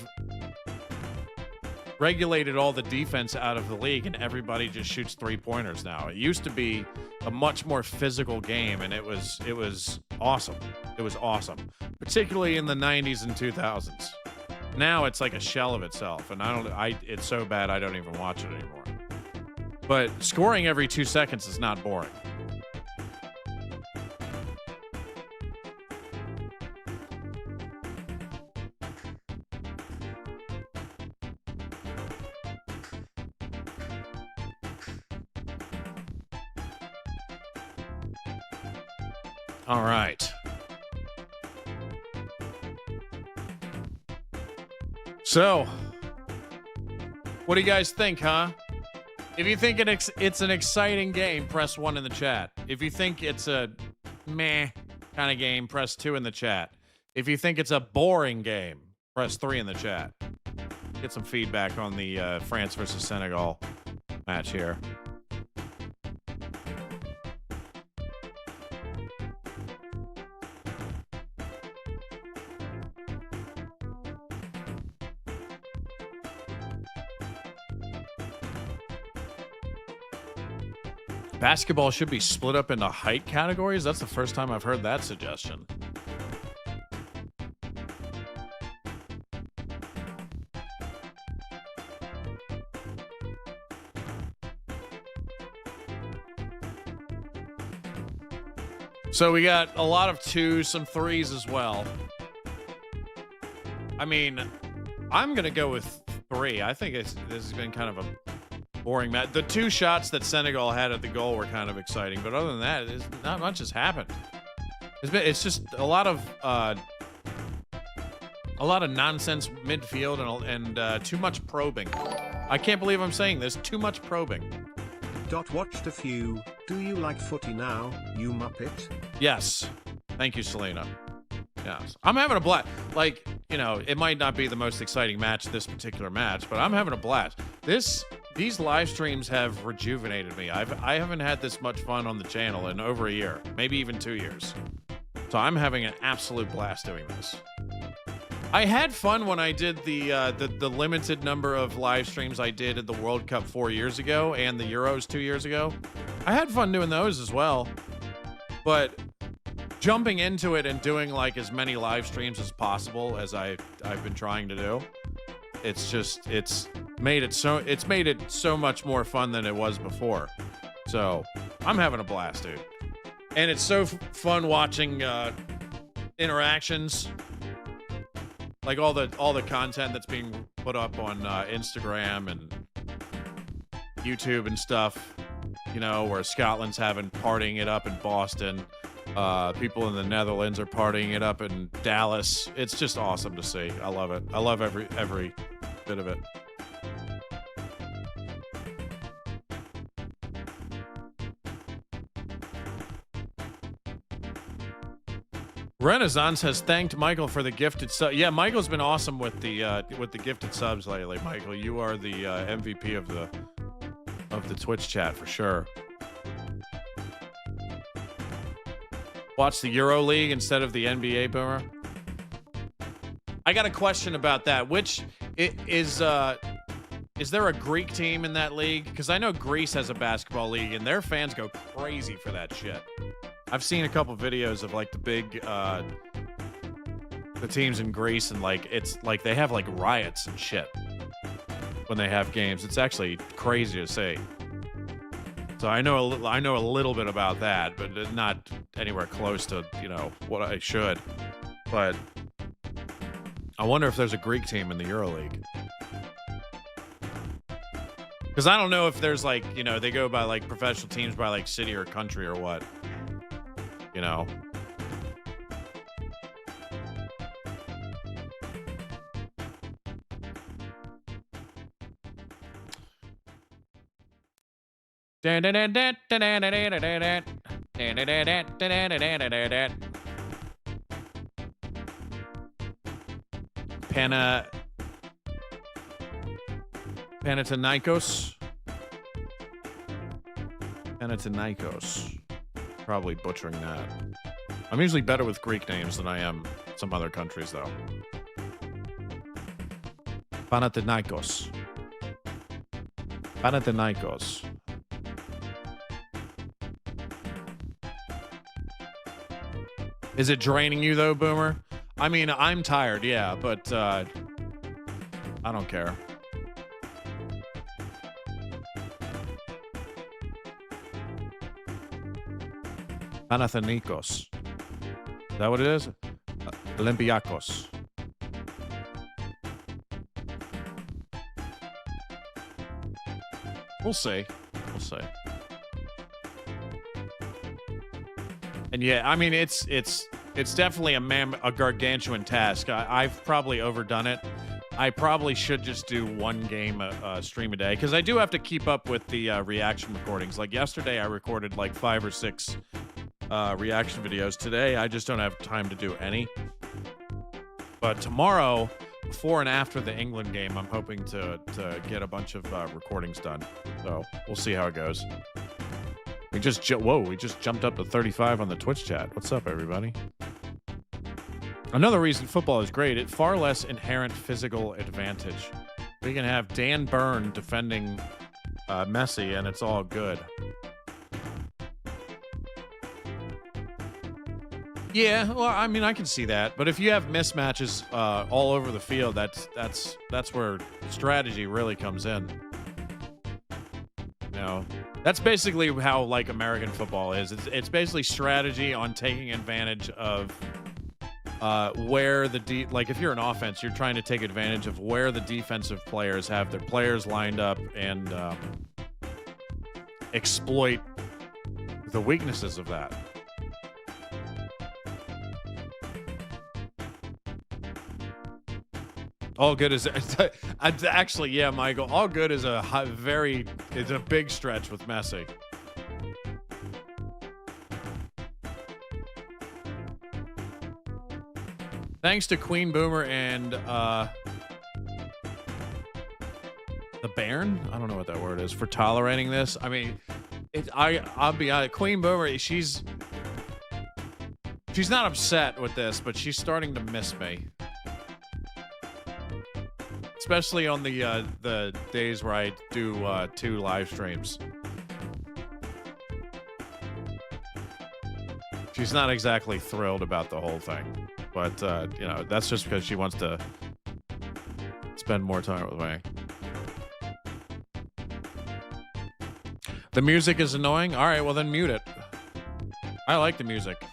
regulated all the defense out of the league and everybody just shoots 3-pointers now. It used to be a much more physical game, and it was awesome. It was awesome, particularly in the 90s and 2000s. Now it's like a shell of itself, and it's so bad I don't even watch it anymore. But scoring every 2 seconds is not boring. All right. So, what do you guys think, huh? If you think it's an exciting game, press 1 in the chat. If you think it's a meh kind of game, press 2 in the chat. If you think it's a boring game, press 3 in the chat. Get some feedback on the France versus Senegal match here. Basketball should be split up into height categories? That's the first time I've heard that suggestion. So we got a lot of 2s, some 3s as well. I mean, I'm going to go with 3. I think this has been kind of a boring match. The 2 shots that Senegal had at the goal were kind of exciting, but other than that, not much has happened. It's just a lot of nonsense midfield and too much probing. I can't believe I'm saying this. Too much probing.
Watched a few. Do you like footy now, you muppet?
Yes. Thank you, Selena. Yes. I'm having a blast. Like, you know, it might not be the most exciting match, this particular match, but I'm having a blast. These live streams have rejuvenated me. I haven't had this much fun on the channel in over a year, maybe even 2 years. So I'm having an absolute blast doing this. I had fun when I did the limited number of live streams I did at the World Cup 4 years ago and the Euros 2 years ago. I had fun doing those as well. But jumping into it and doing like as many live streams as possible as I've been trying to do, it's made it so much more fun than it was before. So I'm having a blast, dude. And it's so fun watching interactions, like all the content that's being put up on Instagram and YouTube and stuff, you know, where Scotland's partying it up in Boston. People in the Netherlands are partying it up in Dallas. It's just awesome to see. I love it. I love every bit of it. Renaissance has thanked Michael for the gifted sub. Yeah, Michael's been awesome with the gifted subs lately. Michael, you are the MVP of the Twitch chat for sure. Watch the Euro League instead of the NBA, Boomer. I got a question about that. Is there a Greek team in that league? Because I know Greece has a basketball league, and their fans go crazy for that shit. I've seen a couple videos of like the big the teams in Greece, and like it's like they have like riots and shit when they have games. It's actually crazy to see. So I know a little bit about that, but not anywhere close to, you know, what I should. But I wonder if there's a Greek team in the EuroLeague. Because I don't know if there's like, you know, they go by like professional teams by like city or country or what. You know. Panathinaikos. Probably butchering that. I'm usually better with Greek names than I am some other countries, though. Panathinaikos. Panathinaikos. Is it draining you, though, Boomer? I mean, I'm tired, yeah, but I don't care. Panathinaikos. Is that what it is? Olympiakos. We'll see. We'll see. And yeah, I mean, it's definitely a gargantuan task. I've probably overdone it. I probably should just do one game stream a day, because I do have to keep up with the reaction recordings. Like yesterday, I recorded like 5 or 6 reaction videos. Today, I just don't have time to do any. But tomorrow, before and after the England game, I'm hoping to get a bunch of recordings done. So we'll see how it goes. We just jumped up to 35 on the Twitch chat. What's up, everybody? Another reason football is great, it's far less inherent physical advantage. We can have Dan Burn defending Messi, and it's all good. Yeah, well, I mean, I can see that. But if you have mismatches all over the field, that's where strategy really comes in. You know, that's basically how like American football is. It's basically strategy on taking advantage of where the like if you're an offense, you're trying to take advantage of where the defensive players have their players lined up and exploit the weaknesses of that. All good is actually, yeah, Michael. All good is a big stretch with Messi. Thanks to Queen Boomer and the Baron. I don't know what that word is for tolerating this. I mean, I'll be honest. Queen Boomer, she's not upset with this, but she's starting to miss me. Especially on the days where I do 2 live streams. She's not exactly thrilled about the whole thing, but you know, that's just because she wants to spend more time with me. The music is annoying? All right, well then mute it. I like the music.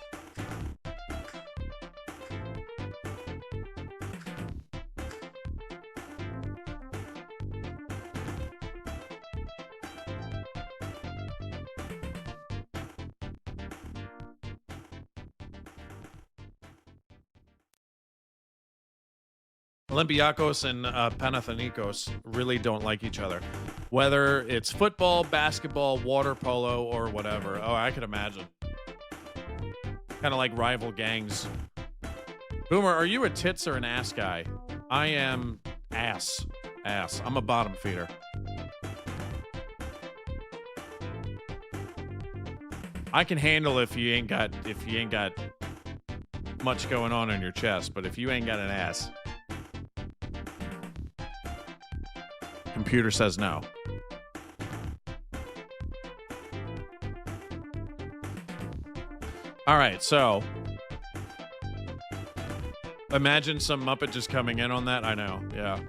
Olympiakos and Panathinaikos really don't like each other. Whether it's football, basketball, water polo, or whatever. Oh, I could imagine. Kind of like rival gangs Boomer, are you a tits or an ass guy? I am ass. Ass. I'm a bottom feeder. I can handle if you ain't got much going on in your chest, but if you ain't got an ass, computer says no. All right, so imagine some Muppet just coming in on that. I know, yeah.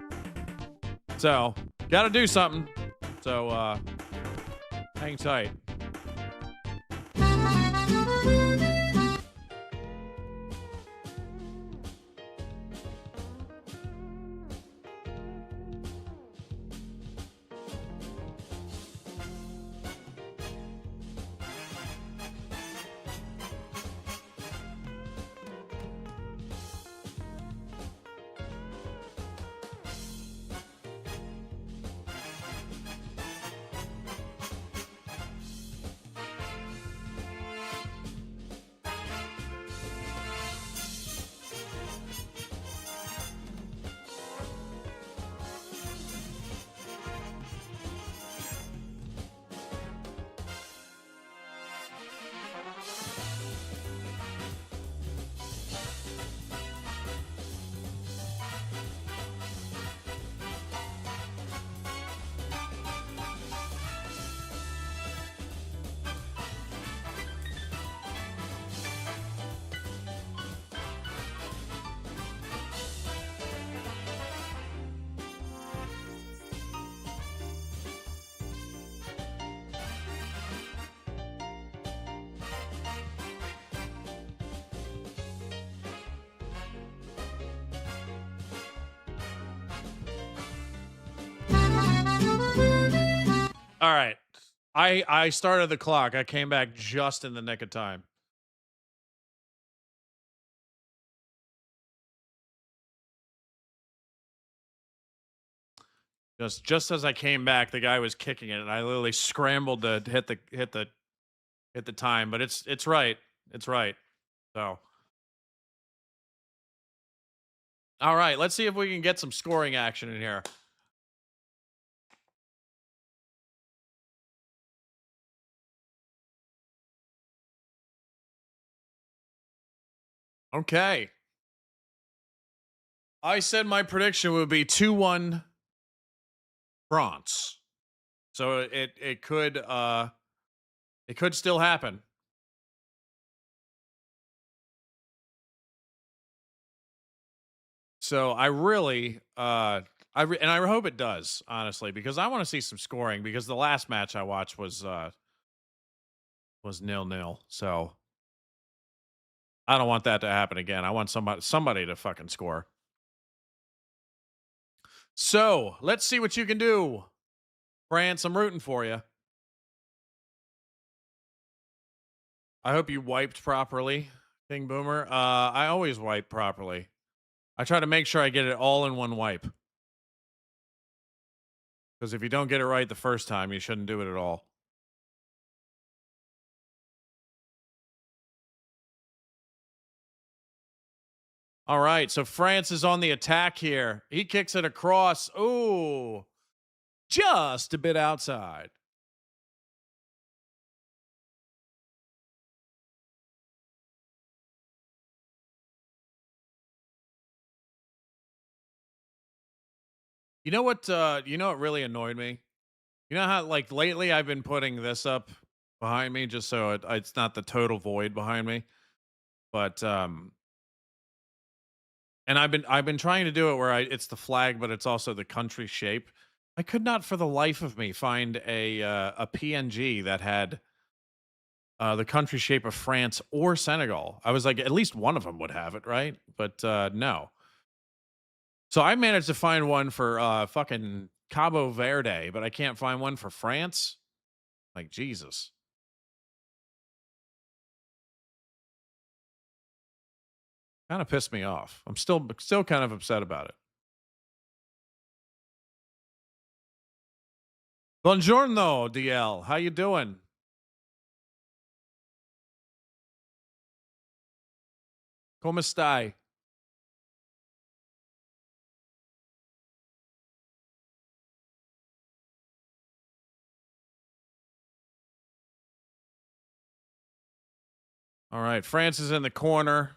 So, gotta do something. So, hang tight. All right. I started the clock. I came back just in the nick of time. Just as I came back, the guy was kicking it, and I literally scrambled to hit the time. But it's right. It's right. So, all right. Let's see if we can get some scoring action in here. Okay. I said my prediction would be 2-1 France. So it could still happen. So I really I hope it does, honestly, because I want to see some scoring, because the last match I watched was 0-0. So I don't want that to happen again. I want somebody to fucking score. So, let's see what you can do. France, I'm rooting for you. I hope you wiped properly, King Boomer. I always wipe properly. I try to make sure I get it all in one wipe. Because if you don't get it right the first time, you shouldn't do it at all. All right, so France is on the attack here. He kicks it across. Ooh, just a bit outside. You know what really annoyed me? You know how, like, lately I've been putting this up behind me just so it's not the total void behind me. But and I've been trying to do it where it's the flag, but it's also the country shape. I could not for the life of me find a PNG that had the country shape of France or Senegal. I was like, at least one of them would have it, right? But no. So I managed to find one for fucking Cabo Verde, but I can't find one for France. Like, Jesus. Kind of pissed me off. I'm still kind of upset about it. Buongiorno, DL. How you doing? Come stai? All right, France is in the corner.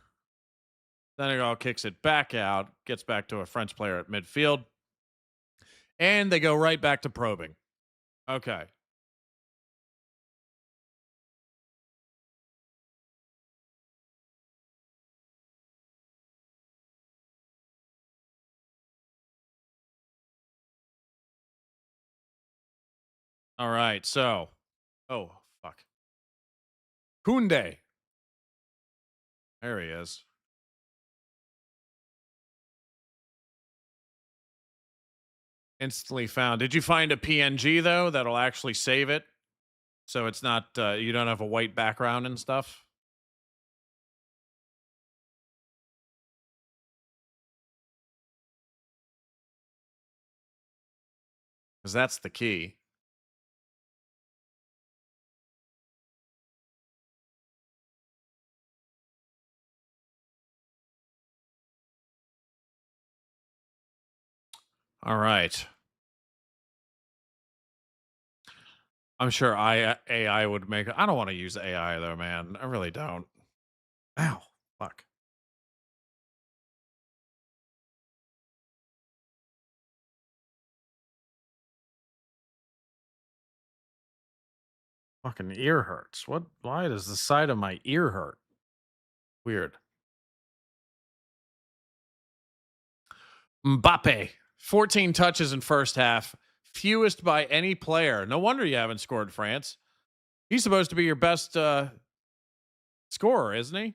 Senegal kicks it back out, gets back to a French player at midfield, and they go right back to probing. Okay. All right, so, oh, fuck. Koundé. There he is. Instantly found. Did you find a PNG, though, that'll actually save it? So it's not, you don't have a white background and stuff? Because that's the key. All right. I'm sure AI would make it. I don't want to use AI, though, man. I really don't. Ow. Fuck. Fucking ear hurts. What? Why does the side of my ear hurt? Weird. Mbappe, 14 touches in first half, fewest by any player. No wonder you haven't scored, France. He's supposed to be your best scorer, isn't he?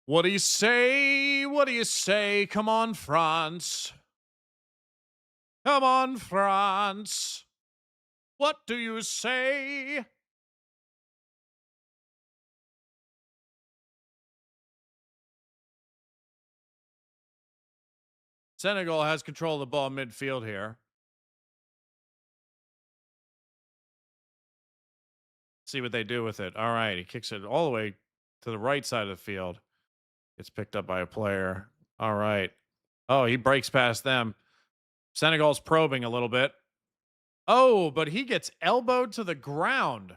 What do you say? What do you say? Come on, France. Come on, France. What do you say? Senegal has control of the ball midfield here. See what they do with it. All right, he kicks it all the way to the right side of the field. Gets picked up by a player. All right. Oh, he breaks past them. Senegal's probing a little bit. Oh, but he gets elbowed to the ground.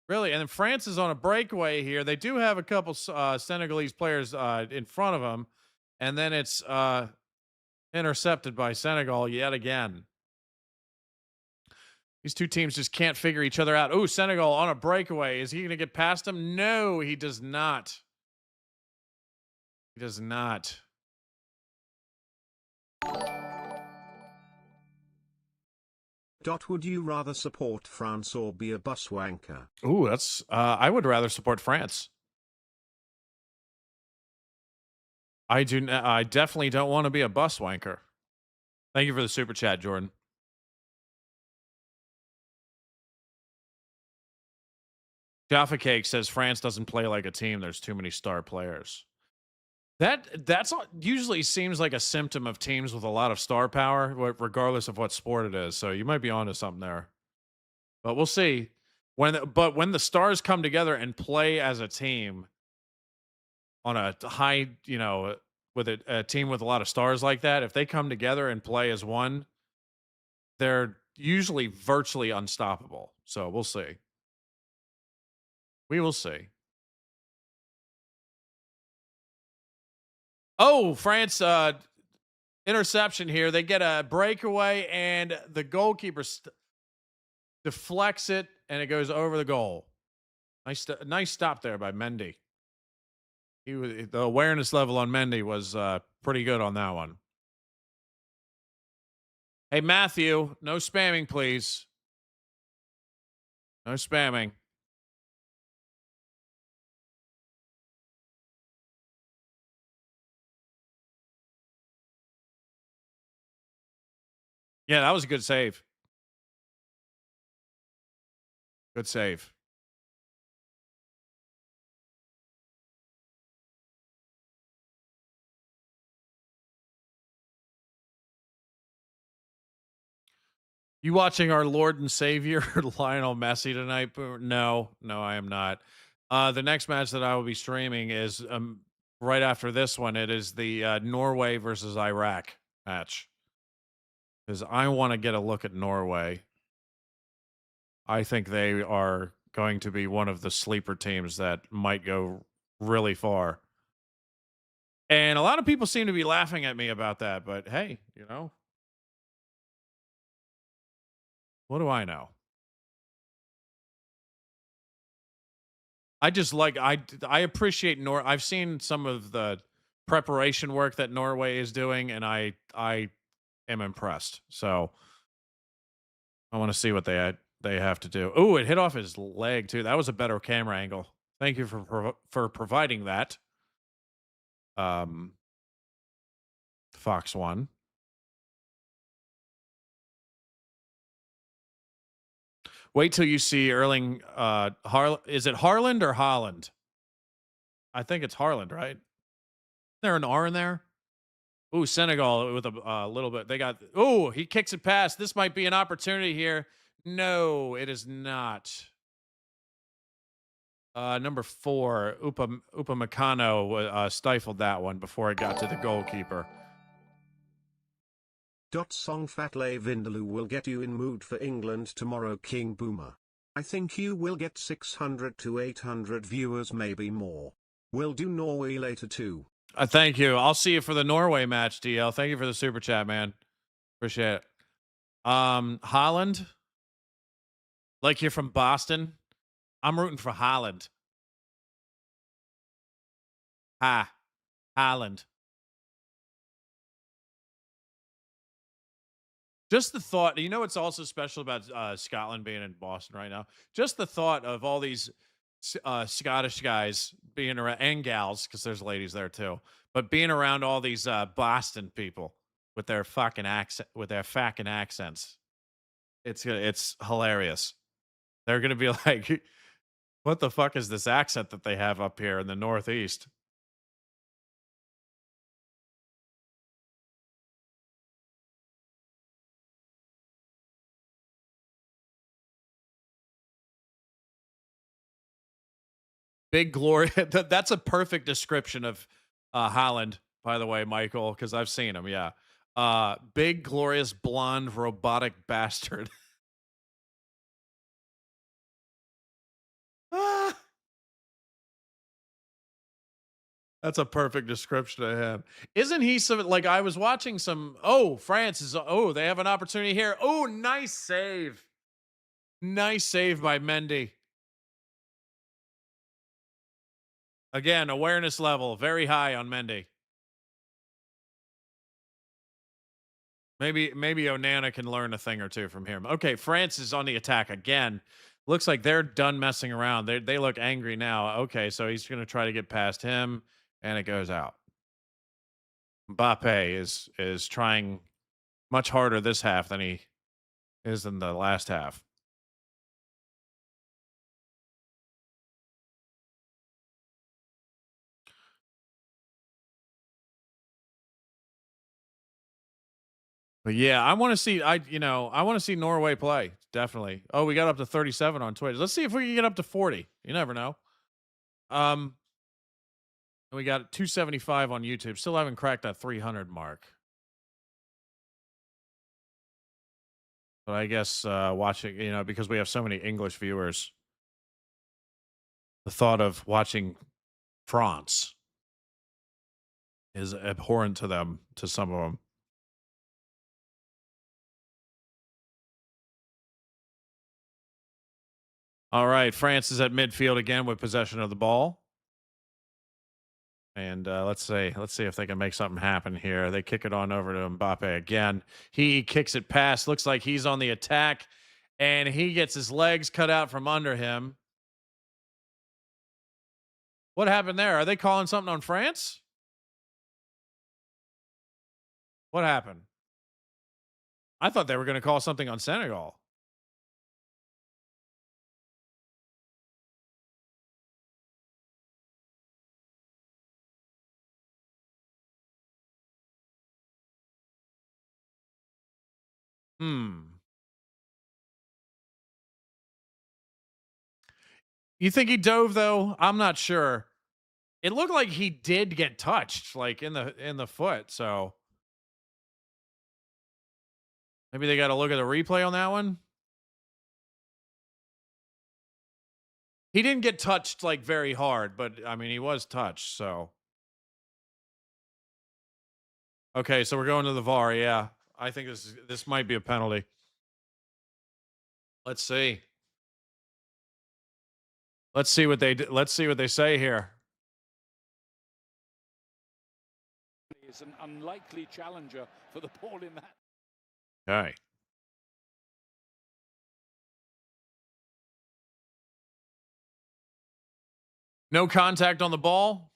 Really? And then France is on a breakaway here. They do have a couple Senegalese players in front of them. And then it's intercepted by Senegal yet again. These two teams just can't figure each other out. Oh, Senegal on a breakaway. Is he going to get past him? No, he does not. He does not.
Would you rather support France or be a bus wanker?
Ooh, that's I would rather support France. I definitely don't want to be a bus wanker. Thank you for the super chat, Jordan. Jaffa Cake says France doesn't play like a team. There's too many star players. That's usually seems like a symptom of teams with a lot of star power, regardless of what sport it is. So you might be onto something there, but we'll see. When the stars come together and play as a team on a high, with a team with a lot of stars like that, if they come together and play as one, they're usually virtually unstoppable. So we'll see. We will see. Oh, France interception here. They get a breakaway, and the goalkeeper deflects it, and it goes over the goal. Nice stop there by Mendy. The awareness level on Mendy was pretty good on that one. Hey, Matthew, no spamming, please. No spamming. Yeah, that was a good save. Good save. You watching our Lord and Savior Lionel Messi tonight? No, I am not. The next match that I will be streaming is right after this one, it is the Norway versus Iraq match. Because I want to get a look at Norway. I think they are going to be one of the sleeper teams that might go really far. And a lot of people seem to be laughing at me about that, but hey, you know, what do I know? I just like I appreciate I've seen some of the preparation work that Norway is doing, and I am impressed. So I want to see what they have to do. Oh, it hit off his leg too. That was a better camera angle. Thank you for providing that. Fox One. Wait till you see Erling is it Harland or Holland? I think it's Harland, right? There an R in there? Ooh, Senegal with a little bit. They got. Oh, he kicks it past. This might be an opportunity here. No, it is not. Number 4, Upamecano stifled that one before it got to the goalkeeper.
Song Fatlay Vindaloo will get you in mood for England tomorrow, King Boomer. I think you will get 600 to 800 viewers, maybe more. We'll do Norway later too.
Thank you. I'll see you for the Norway match, DL. Thank you for the super chat, man. Appreciate it. Holland, like you're from Boston. I'm rooting for Holland. Holland. Just the thought, you know what's also special about Scotland being in Boston right now? Just the thought of all these Scottish guys being around, and gals, because there's ladies there too, but being around all these Boston people with their fucking accents. It's hilarious. They're gonna be like, what the fuck is this accent that they have up here in the Northeast? Big glory. That's a perfect description of Holland, by the way, Michael, because I've seen him. Yeah. Big, glorious, blonde, robotic bastard. Ah, that's a perfect description of him. Isn't he some like I was watching some? Oh, France is. Oh, they have an opportunity here. Oh, nice save. Nice save by Mendy. Again, awareness level very high on Mendy. Maybe Onana can learn a thing or two from him. Okay, France is on the attack again. Looks like they're done messing around. They look angry now. Okay, so he's going to try to get past him, and it goes out. Mbappe is trying much harder this half than he is in the last half. But yeah, I want to see. I want to see Norway play. Definitely. Oh, we got up to 37 on Twitch. Let's see if we can get up to 40. You never know. We got 275 on YouTube. Still haven't cracked that 300 mark. But I guess watching, because we have so many English viewers, the thought of watching France is abhorrent to them, to some of them. All right, France is at midfield again with possession of the ball. And let's see if they can make something happen here. They kick it on over to Mbappe again. He kicks it past. Looks like he's on the attack, and he gets his legs cut out from under him. What happened there? Are they calling something on France? What happened? I thought they were going to call something on Senegal. You think he dove though? I'm not sure. It looked like he did get touched, like in the foot. So maybe they got to look at the replay on that one. He didn't get touched like very hard, but I mean he was touched. So okay, so we're going to the VAR. Yeah, I think this might be a penalty. Let's see. Let's see what they say here.
Is an unlikely challenger for the ball in that.
Okay. No contact on the ball?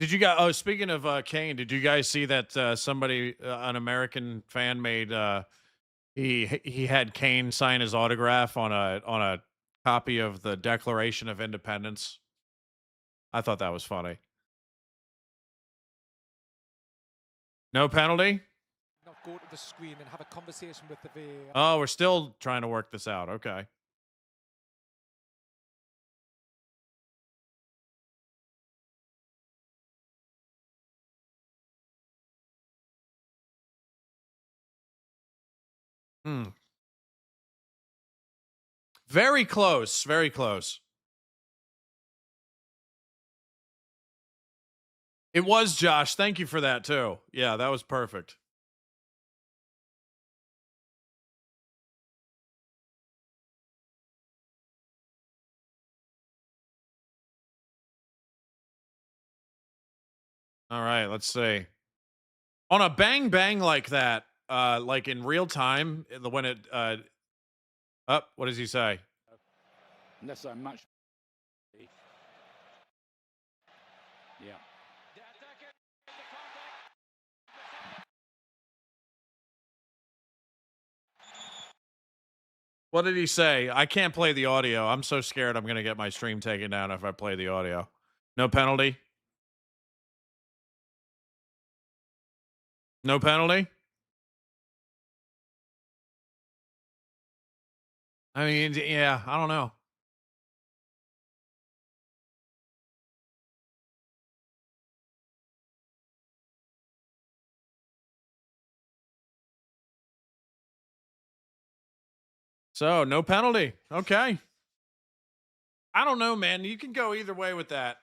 Did you guys? Oh, speaking of Kane, did you guys see that somebody, an American fan, made he had Kane sign his autograph on a copy of the Declaration of Independence? I thought that was funny. No penalty?
Not go to the screen and have a conversation with the VAR.
Oh, we're still trying to work this out. Okay. Very close. Very close. It was Josh. Thank you for that too. Yeah, that was perfect. All right, let's see. On a bang bang like that, like in real time, when it up, what does he say?
Unless I'm much. Yeah.
What did he say? I can't play the audio. I'm so scared I'm going to get my stream taken down if I play the audio. No penalty? No penalty? I mean, yeah, I don't know. So, no penalty. Okay. I don't know, man. You can go either way with that.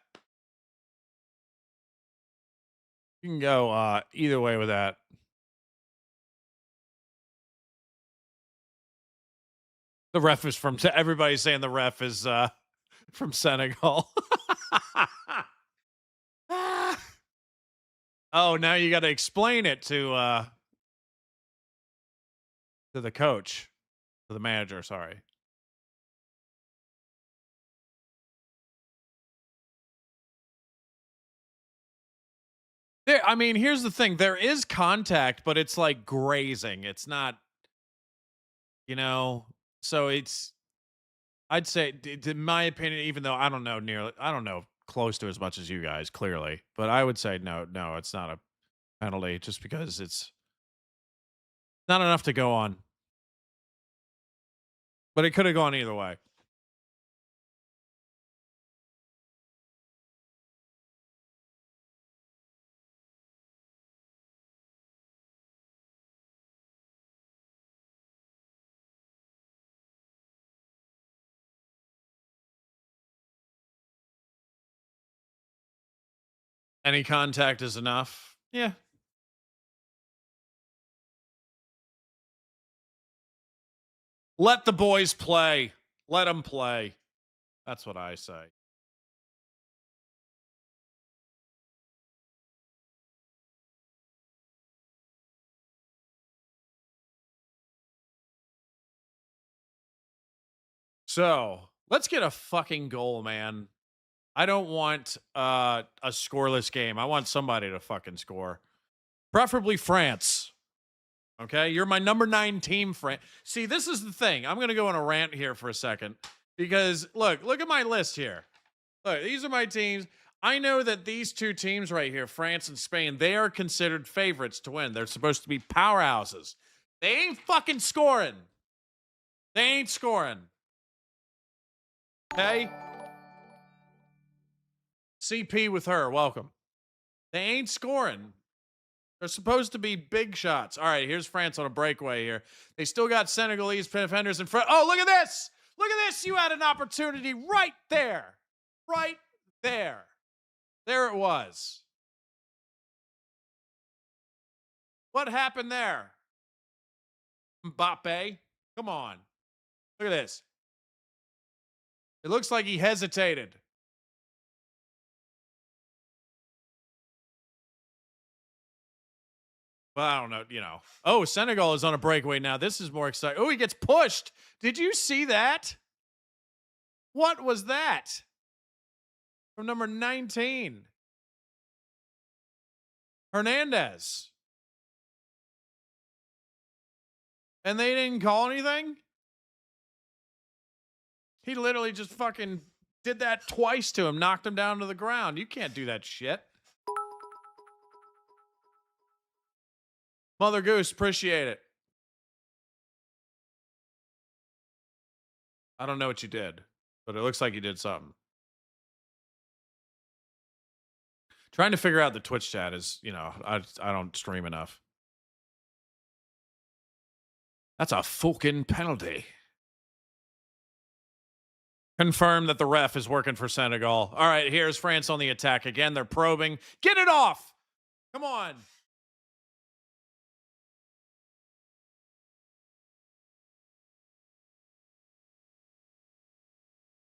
You can go either way with that. The ref is from everybody's saying the ref is from Senegal. Oh, now you got to explain it to the coach, to the manager, sorry. I mean, here's the thing. There is contact, but it's like grazing. It's not, so I'd say, in my opinion, even though I don't know close to as much as you guys, clearly, but I would say no, it's not a penalty just because it's not enough to go on. But it could have gone either way. Any contact is enough. Yeah. Let the boys play. Let them play. That's what I say. So, let's get a fucking goal, man. I don't want a scoreless game. I want somebody to fucking score. Preferably France. Okay? You're my number 9 team, France. See, this is the thing. I'm going to go on a rant here for a second. Because, look at my list here. Look, these are my teams. I know that these two teams right here, France and Spain, they are considered favorites to win. They're supposed to be powerhouses. They ain't fucking scoring. They ain't scoring. Okay? CP with her. Welcome. They ain't scoring. They're supposed to be big shots. All right, here's France on a breakaway here. They still got Senegalese defenders in front. Oh, look at this. Look at this. You had an opportunity right there. Right there. There it was. What happened there? Mbappe? Come on. Look at this. It looks like he hesitated. Well, I don't know, you know. Oh, Senegal is on a breakaway now. This is more exciting. Oh, he gets pushed. Did you see that? What was that? From number 19. Hernandez. And they didn't call anything? He literally just fucking did that twice to him, knocked him down to the ground. You can't do that shit. Mother Goose, appreciate it. I don't know what you did, but it looks like you did something. Trying to figure out the Twitch chat is, you know, I don't stream enough. That's a fucking penalty. Confirm that the ref is working for Senegal. All right, here's France on the attack again. They're probing. Get it off. Come on.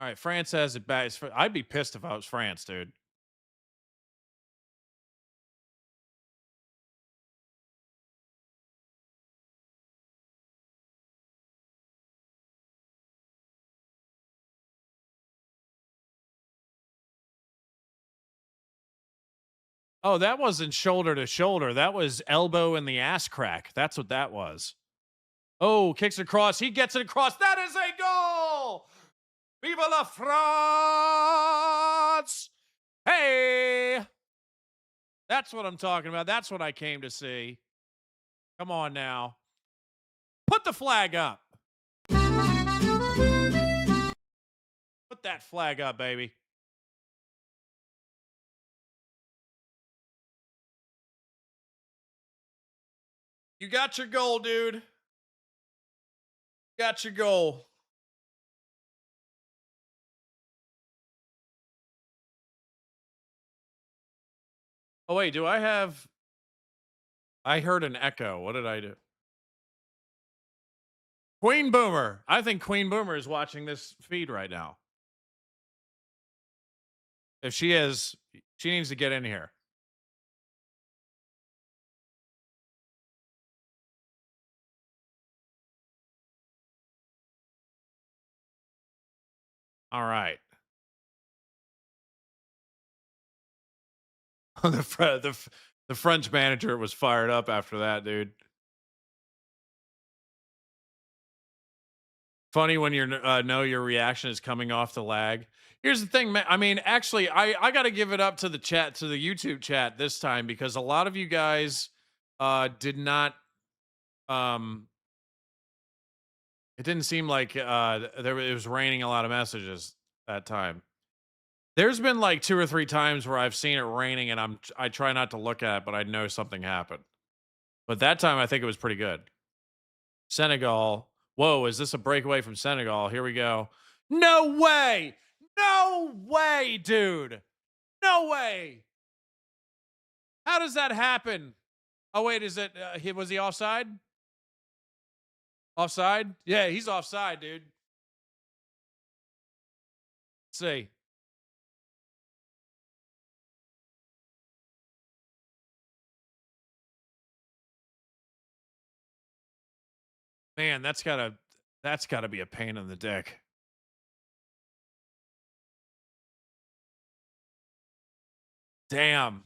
All right, France has it back. I'd be pissed if I was France, dude. Oh, that wasn't shoulder to shoulder. That was elbow in the ass crack. That's what that was. Oh, kicks it across. He gets it across. That is a goal! Viva la France! Hey! That's what I'm talking about. That's what I came to see. Come on now. Put the flag up. Put that flag up, baby. You got your goal, dude. Got your goal. Oh, wait, do I have... I heard an echo. What did I do? Queen Boomer. I think Queen Boomer is watching this feed right now. If she is, she needs to get in here. All right. the French manager was fired up after that, dude. Funny when you know your reaction is coming off the lag. Here's the thing, man. I mean, actually, I got to give it up to the chat, to the YouTube chat this time, because a lot of you guys did not. It didn't seem like it was raining a lot of messages that time. There's been like 2 or 3 times where I've seen it raining and I try not to look at it, but I know something happened. But that time I think it was pretty good. Senegal. Whoa, is this a breakaway from Senegal? Here we go. No way! No way, dude! No way! How does that happen? Oh, wait, is it, was he offside? Offside? Yeah, he's offside, dude. Let's see. Man, that's gotta be a pain in the dick. Damn.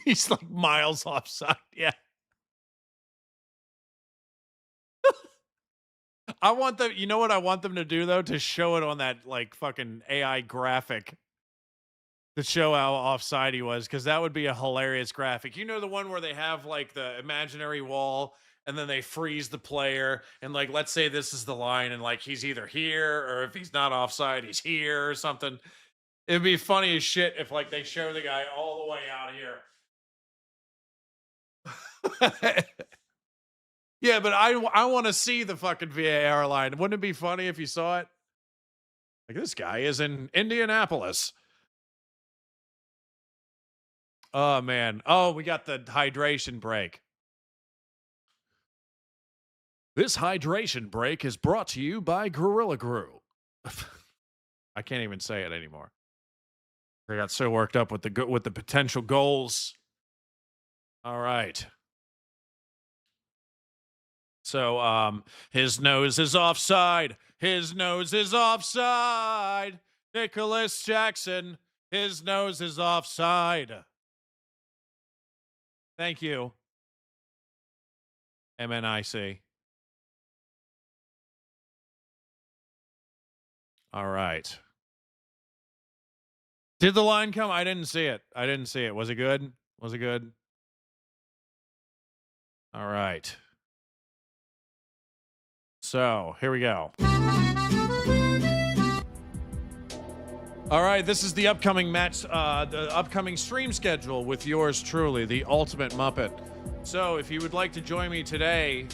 He's like miles offside. Yeah. I want them, you know what I want them to do though? To show it on that like fucking AI graphic. to show how offside he was, because that would be a hilarious graphic. You know, the one where they have like the imaginary wall and then they freeze the player, and like, let's say this is the line, and like he's either here, or if he's not offside, he's here or something. It'd be funny as shit if like they show the guy all the way out here. Yeah, but I want to see the fucking VAR line. Wouldn't it be funny if you saw it? Like, this guy is in Indianapolis. Oh, man. Oh, we got the hydration break. This hydration break is brought to you by Gorilla Glue. I can't even say it anymore. I got so worked up with the potential goals. All right. So, his nose is offside. His nose is offside. Nicholas Jackson, his nose is offside. Thank you. MNIC. All right. Did the line come? I didn't see it. Was it good? Was it good? All right. So, here we go. All right, this is the upcoming match, the upcoming stream schedule with yours truly, the Ultimate Muppet. So, if you would like to join me today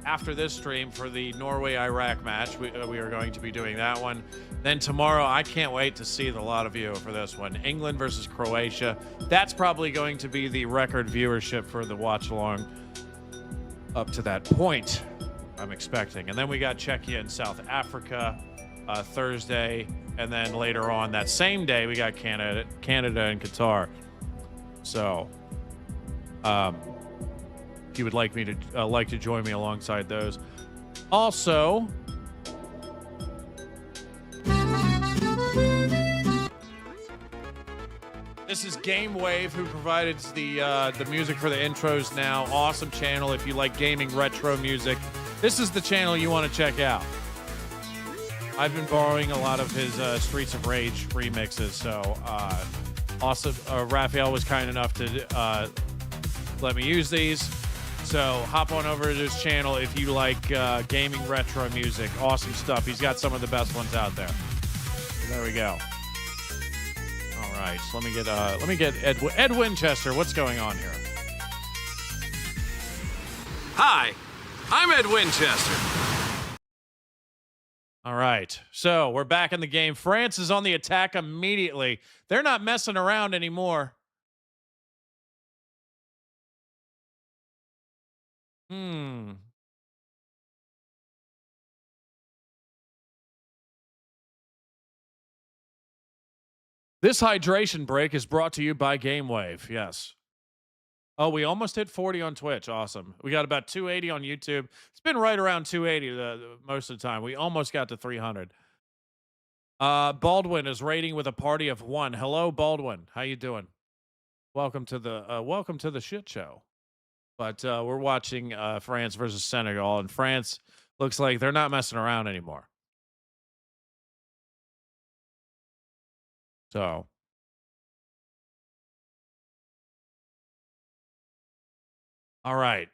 after this stream for the Norway-Iraq match, we are going to be doing that one. Then tomorrow, I can't wait to see the lot of you for this one. England versus Croatia. That's probably going to be the record viewership for the watch-along up to that point, I'm expecting. And then we got Czechia and South Africa Thursday. And then later on that same day, we got Canada and Qatar. So, if you would like me to join me alongside those. Also, this is Gamewave, who provided the music for the intros now. Awesome channel if you like gaming retro music. This is the channel you want to check out. I've been borrowing a lot of his Streets of Rage remixes, so awesome. Raphael was kind enough to let me use these. So hop on over to his channel if you like gaming retro music. Awesome stuff. He's got some of the best ones out there. So there we go. All right, so let me get Ed Winchester. What's going on here?
Hi, I'm Ed Winchester.
All right, so we're back in the game. France is on the attack immediately. They're not messing around anymore. This hydration break is brought to you by Gamewave. Yes. Oh, we almost hit 40 on Twitch. Awesome. We got about 280 on YouTube. It's been right around 280 most of the time. We almost got to 300. Baldwin is raiding with a party of one. Hello, Baldwin. How you doing? Welcome to the shit show. But we're watching France versus Senegal, and France looks like they're not messing around anymore. So, all right.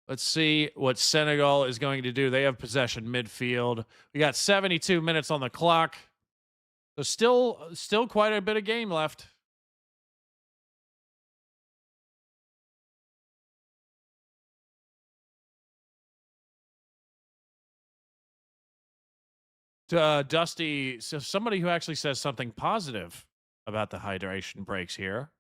Let's see what Senegal is going to do. They have possession midfield. We got 72 minutes on the clock. So still quite a bit of game left. Dusty, so somebody who actually says something positive about the hydration breaks here.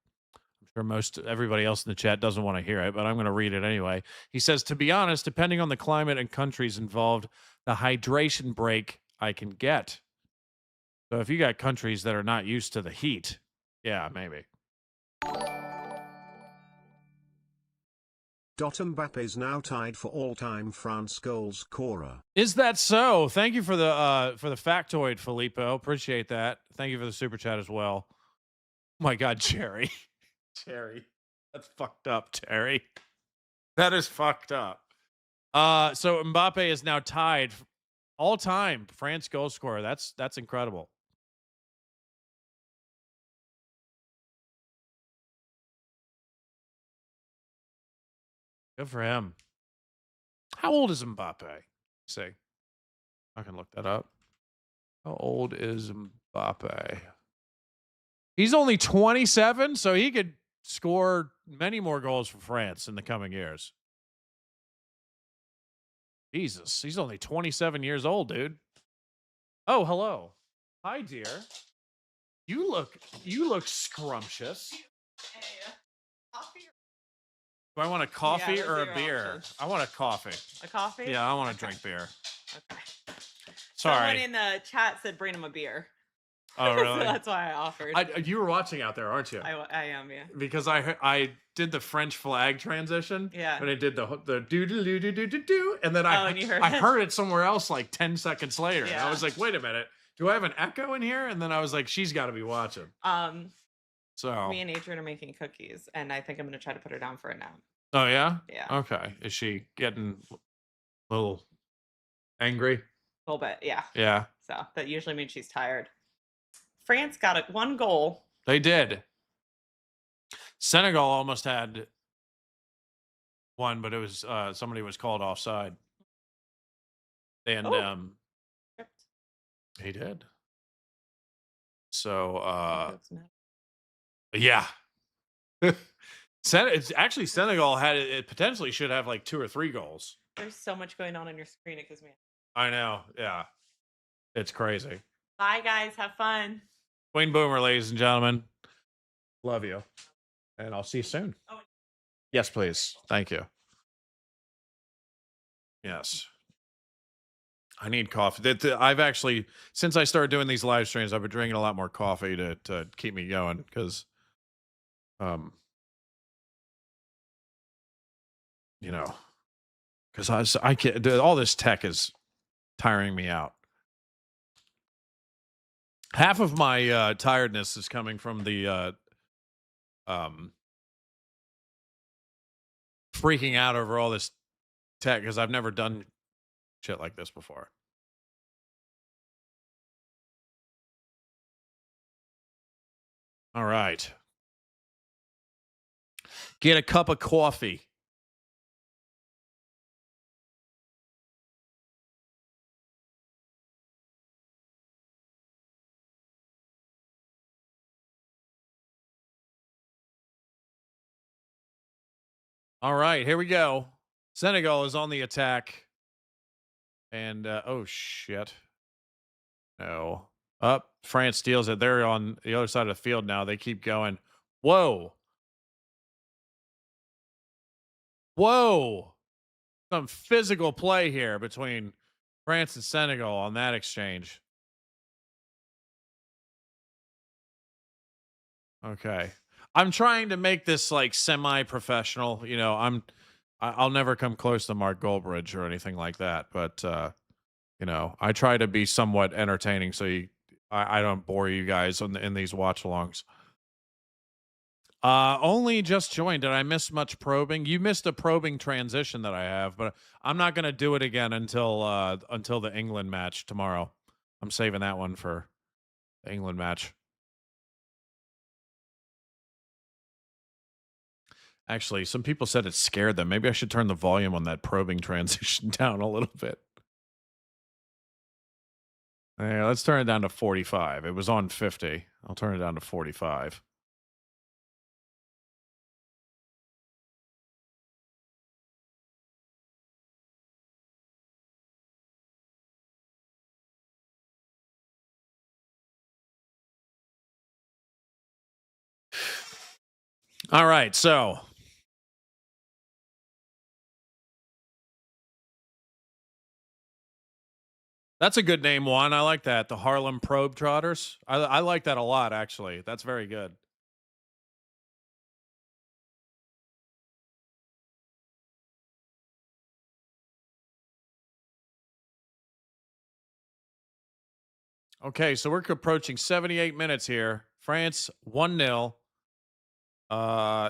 I'm sure everybody else in the chat doesn't want to hear it, but I'm going to read it anyway. He says, to be honest, depending on the climate and countries involved, the hydration break I can get. So if you got countries that are not used to the heat, yeah, maybe.
Mbappe is now tied for all-time France goal scorer.
Is that so? Thank you for the factoid, Filippo. Appreciate that. Thank you for the super chat as well. Oh my God, Cherry. Cherry. That's fucked up, Terry. That is fucked up. So Mbappe is now tied all-time France goal scorer. That's incredible. Good for him. How old is Mbappe? Let's see. I can look that up. How old is Mbappe? He's only 27, so he could score many more goals for France in the coming years. Jesus, he's only 27 years old, dude. Oh, hello. Hi, dear. You look scrumptious.
Hey, coffee?
Do I want a coffee
Yeah,
or a
those are your
beer?
options.
I want a coffee.
A coffee?
Yeah, I want to drink beer.
Okay.
Sorry.
Someone in the chat said bring him a beer.
Oh,
So
really?
that's why I offered.
You were watching out there, aren't you?
I am, yeah.
Because I did the French flag transition.
Yeah.
And I did the do do do do do do do, and then I
and you heard
I
it.
heard it somewhere else like 10 seconds later. And I
Yeah.
was like, wait a minute, do I have an echo in here? And then I was like, she's got to be watching. So
Me and Adrian are making cookies, and I think I'm gonna try to put her down for a nap.
Oh yeah?
Yeah.
Okay. Is she getting a little angry?
A little bit, yeah.
Yeah.
So that usually means she's tired. France got one goal.
They did. Senegal almost had one, but it was somebody was called offside. And he did. So yeah. It's actually Senegal had it potentially should have like 2 or 3 goals.
There's so much going on your screen. It gives me.
I know. Yeah. It's crazy.
Bye, guys. Have fun.
Queen Boomer, ladies and gentlemen. Love you. And I'll see you soon.
Oh.
Yes, please. Thank you. Yes. I need coffee. I've actually, since I started doing these live streams, I've been drinking a lot more coffee to keep me going because, you know, because I can't, all this tech is tiring me out. Half of my tiredness is coming from the freaking out over all this tech because I've never done shit like this before. All right. Get a cup of coffee. All right, here we go. Senegal is on the attack. And, oh, shit. No. Up. France steals it. They're on the other side of the field now. They keep going. Whoa. Whoa. Some physical play here between France and Senegal on that exchange. Okay. I'm trying to make this like semi-professional. You know, I'll never come close to Mark Goldbridge or anything like that. But, you know, I try to be somewhat entertaining so I don't bore you guys in these watch-alongs. Only just joined. Did I miss much probing? You missed a probing transition that I have, but I'm not going to do it again until the England match tomorrow. I'm saving that one for the England match. Actually, some people said it scared them. Maybe I should turn the volume on that probing transition down a little bit. Yeah, let's turn it down to 45. It was on 50. I'll turn it down to 45. All right, so that's a good name, Juan. I like that. The Harlem Probe Trotters. I like that a lot, actually. That's very good. Okay, so we're approaching 78 minutes here. France 1-0.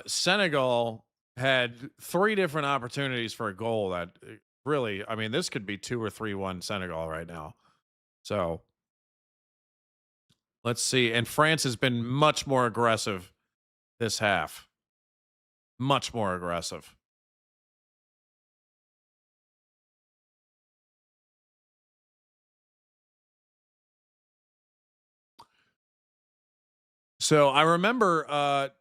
Senegal had 3 different opportunities for a goal that really, I mean, this could be 2 or 3-1 Senegal right now. So let's see. And France has been much more aggressive this half. Much more aggressive. So I remember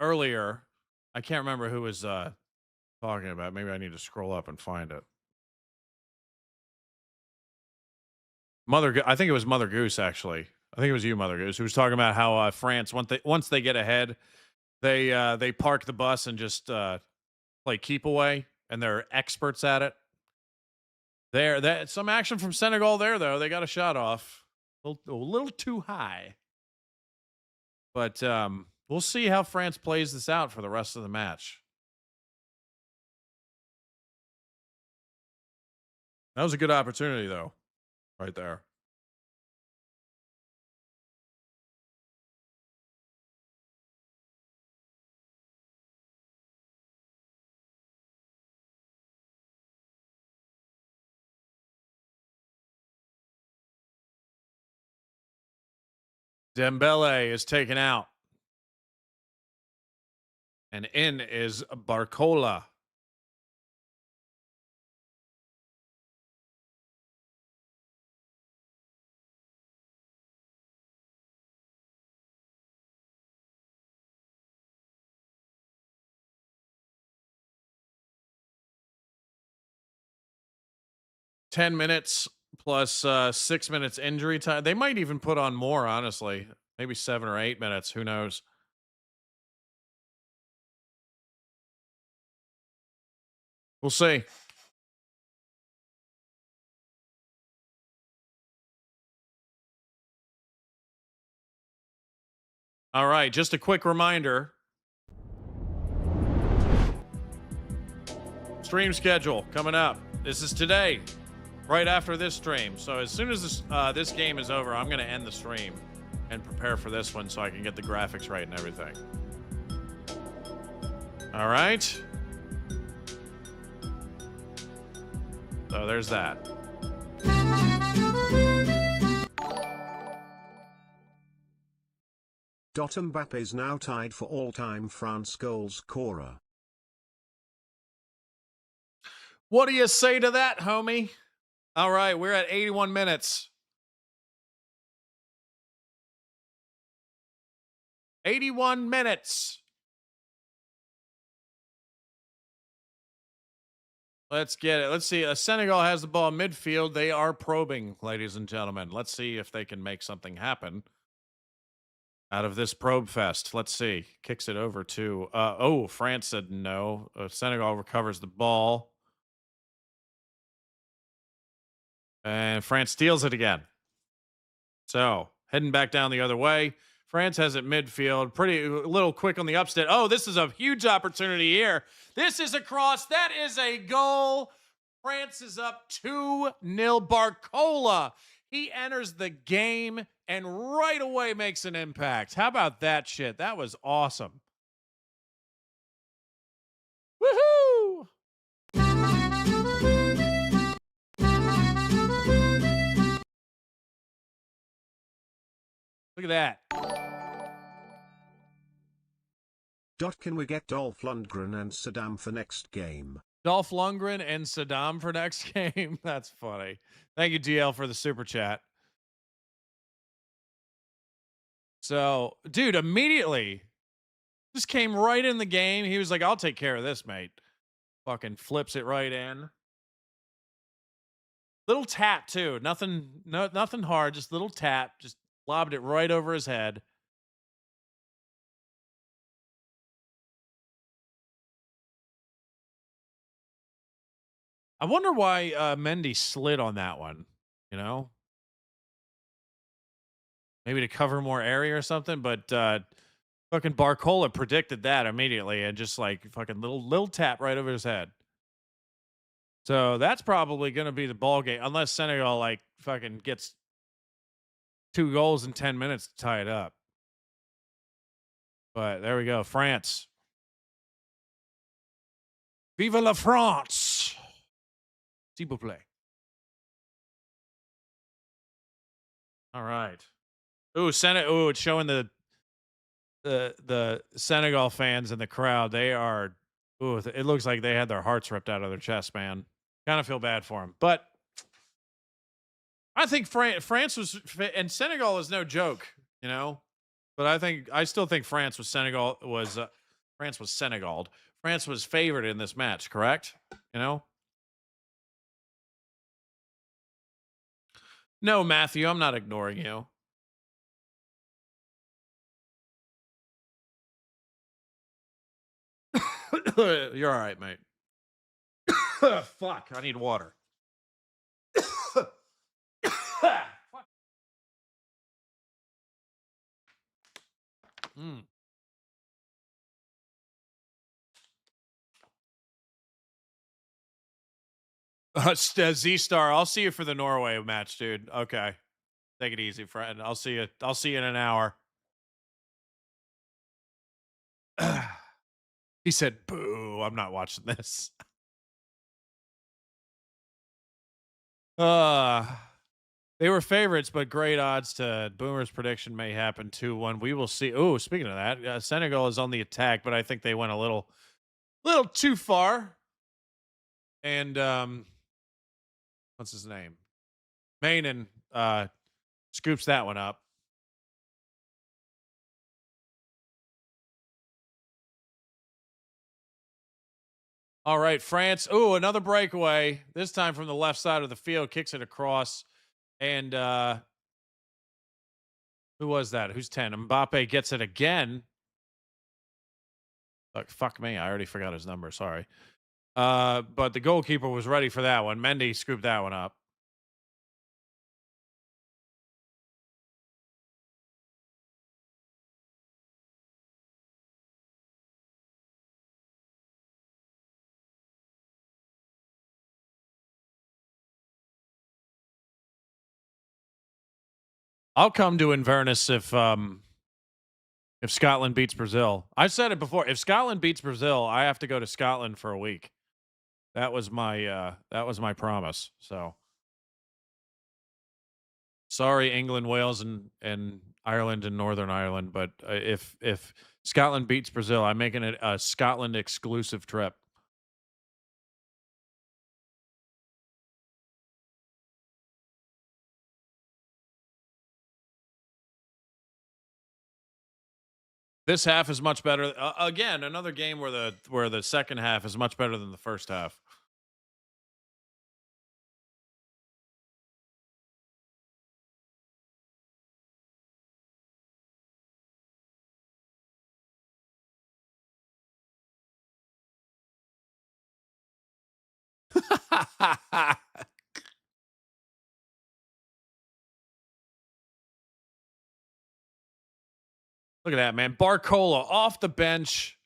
earlier, I can't remember who was talking about. Maybe I need to scroll up and find it. I think it was Mother Goose, actually. I think it was you, Mother Goose, who was talking about how France, once they get ahead, they park the bus and just play keep away, and they're experts at it. Some action from Senegal there, though. They got a shot off. A little too high. But we'll see how France plays this out for the rest of the match. That was a good opportunity, though, right there. Dembele is taken out. And in is Barcola. $10 minutes plus 6 minutes injury time. They might even put on more, honestly. Maybe 7 or 8 minutes. Who knows? We'll see. All right, just a quick reminder. Stream schedule coming up. This is today, right after this stream. So as soon as this game is over, I'm going to end the stream and prepare for this one so I can get the graphics right and everything. All right. So there's that.
Mbappe is now tied for all-time France goal scorer.
What do you say to that, homie? All right, we're at 81 minutes. 81 minutes. Let's get it. Let's see. Senegal has the ball midfield. They are probing, ladies and gentlemen. Let's see if they can make something happen out of this probe fest. Let's see. Kicks it over to... France said no. Senegal recovers the ball. And France steals it again. So, heading back down the other way. France has it midfield. Pretty little quick on the upset. Oh, this is a huge opportunity here. This is a cross. That is a goal. France is up 2-0. Barcola. He enters the game and right away makes an impact. How about that shit? That was awesome. Woohoo! Look at that.
Can we get Dolph Lundgren and Saddam for next game?
Dolph Lundgren and Saddam for next game? That's funny. Thank you, DL, for the super chat. So, dude, immediately just came right in the game. He was like, I'll take care of this, mate. Fucking flips it right in. Little tap, too. Nothing hard, just little tap. Just lobbed it right over his head. I wonder why Mendy slid on that one, you know? Maybe to cover more area or something, but fucking Barcola predicted that immediately and just like fucking little tap right over his head. So that's probably going to be the ball game, unless Senegal like fucking gets 2 goals in 10 minutes to tie it up. But there we go. France. Vive la France. S'il vous plaît. All right. Ooh, it's showing the Senegal fans in the crowd. They are, it looks like they had their hearts ripped out of their chest, man. Kind of feel bad for them. But I think France was, and Senegal is no joke, you know. But I still think France was Senegal was France was Senegal. France was favored in this match, correct? You know. No, Matthew, I'm not ignoring you. You're all right, mate. Fuck, I need water. Mm. Z-Star, I'll see you for the Norway match, dude. Okay. Take it easy, friend. I'll see you. I'll see you in an hour. He said, boo, I'm not watching this. They were favorites, but great odds to Boomer's prediction may happen 2-1. We will see. Oh, speaking of that, Senegal is on the attack, but I think they went a little too far. And what's his name? Mainan scoops that one up. All right, France. Oh, another breakaway. This time from the left side of the field, kicks it across. And who was that? Who's 10? Mbappe gets it again. Fuck me. I already forgot his number. Sorry. But the goalkeeper was ready for that one. Mendy scooped that one up. I'll come to Inverness if Scotland beats Brazil. I've said it before. If Scotland beats Brazil, I have to go to Scotland for a week. That was my promise. So sorry, England, Wales, and Ireland and Northern Ireland, but if Scotland beats Brazil, I'm making it a Scotland exclusive trip. This half is much better. Again, another game where the second half is much better than the first half. Look at that, man. Barcola off the bench,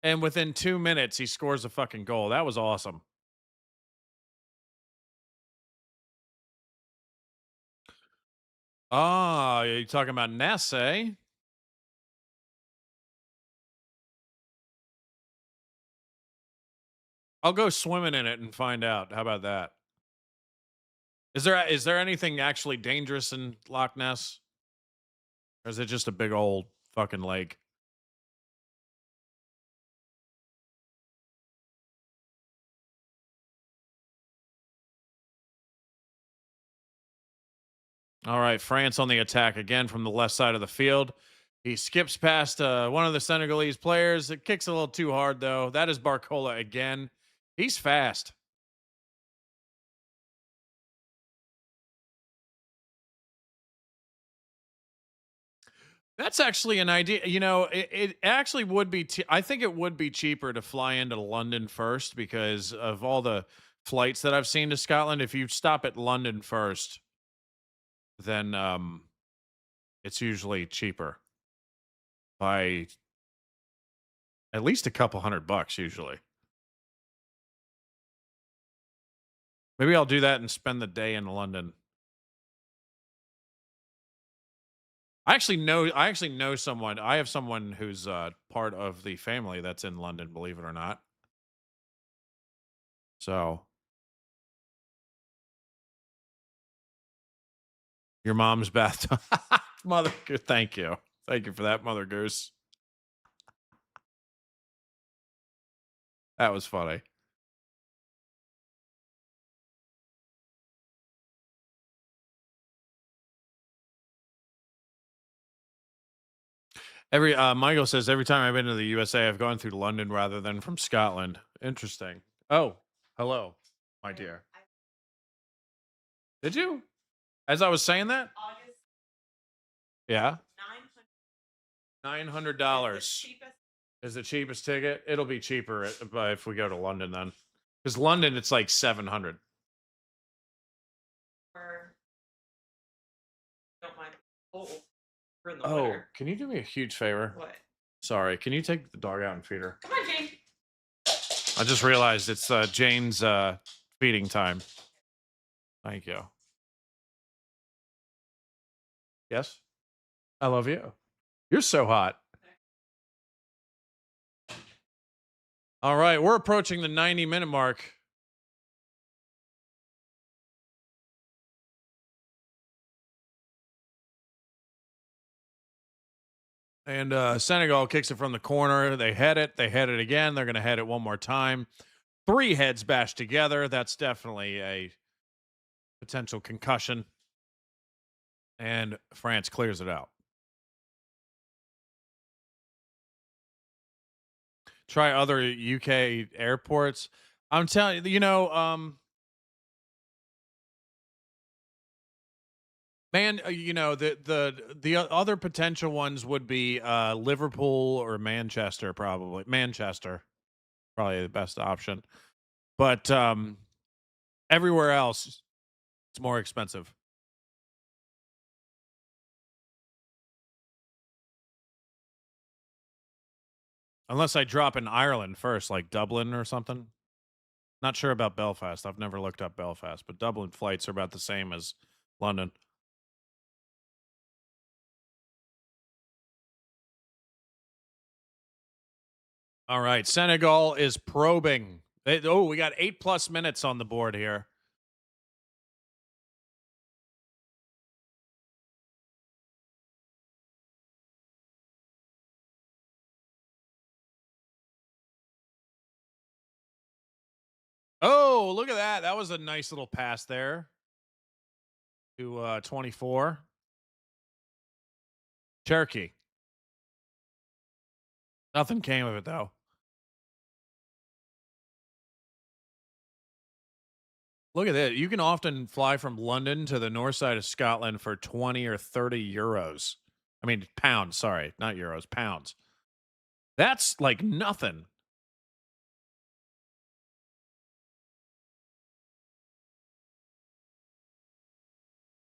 and within 2 minutes, he scores a fucking goal. That was awesome. Oh, you're talking about Ness, eh? I'll go swimming in it and find out. How about that? Is there anything actually dangerous in Loch Ness? Or is it just a big old fucking lake? All right, France on the attack again from the left side of the field. He skips past one of the Senegalese players. It kicks a little too hard, though. That is Barcola again. He's fast. That's actually an idea. You know, it actually would be. I think it would be cheaper to fly into London first because of all the flights that I've seen to Scotland. If you stop at London first, then it's usually cheaper by at least a couple $100 usually. Maybe I'll do that and spend the day in London. I actually know someone. I have someone who's part of the family that's in London, believe it or not. So your mom's bathtub. Mother, thank you. Thank you for that, Mother Goose. That was funny. Michael says every time I've been to the USA, I've gone through London rather than from Scotland. Interesting. Oh, hello, my dear. Did you? As I was saying that? Yeah. $900 is the cheapest ticket. It'll be cheaper if we go to London then, because London it's like 700. Oh, can you do me a huge favor?
What?
Sorry, can you take the dog out and feed her?
Come on, Jane.
I just realized it's Jane's feeding time. Thank you. Yes? I love you. You're so hot. All right, we're approaching the 90-minute mark. And Senegal kicks it from the corner. They head it. They head it again. They're going to head it one more time. 3 heads bashed together. That's definitely a potential concussion. And France clears it out. Try other UK airports. I'm telling you, man, the other potential ones would be Liverpool or Manchester, probably. Manchester, probably the best option. But everywhere else, it's more expensive. Unless I drop in Ireland first, like Dublin or something. Not sure about Belfast. I've never looked up Belfast, but Dublin flights are about the same as London. All right, Senegal is probing. We got 8+ minutes on the board here. Oh, look at that. That was a nice little pass there to 24. Cherokee. Nothing came of it, though. Look at that. You can often fly from London to the north side of Scotland for 20 or 30 euros. I mean, pounds. Sorry, not euros, pounds. That's like nothing.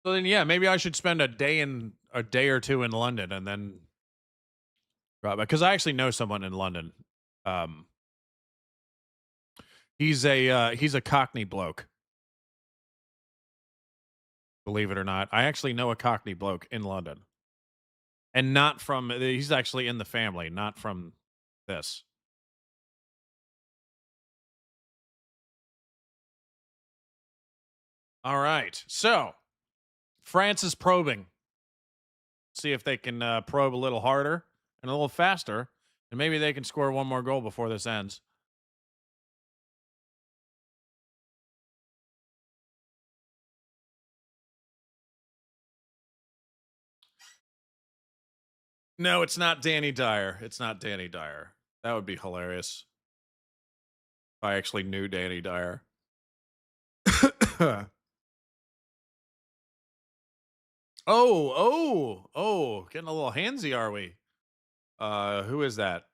So then, yeah, maybe I should spend a day or two in London and then drop back, because I actually know someone in London. He's a Cockney bloke. Believe it or not, I actually know a Cockney bloke in London, and not from. He's actually in the family, not from this. All right, so France is probing. See if they can probe a little harder and a little faster, and maybe they can score one more goal before this ends. No, it's not Danny Dyer. It's not Danny Dyer. That would be hilarious if I actually knew Danny Dyer. Getting a little handsy, are we? Who is that?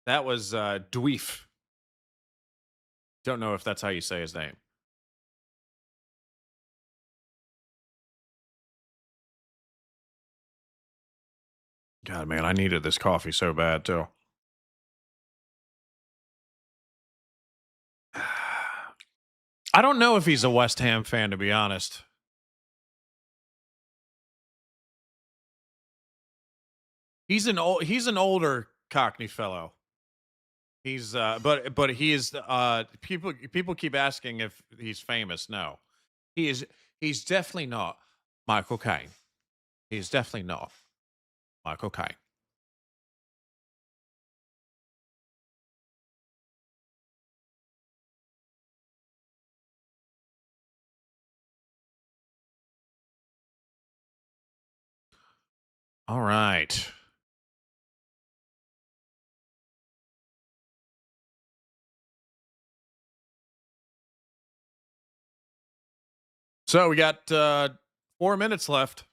That was Dweef. Don't know if that's how you say his name. God, man, I needed this coffee so bad, too. I don't know if he's a West Ham fan, to be honest. He's an older Cockney fellow. He's but he is people keep asking if he's famous. No. He's definitely not Michael Caine. He's definitely not Michael Caine. All right. So we got 4 minutes left.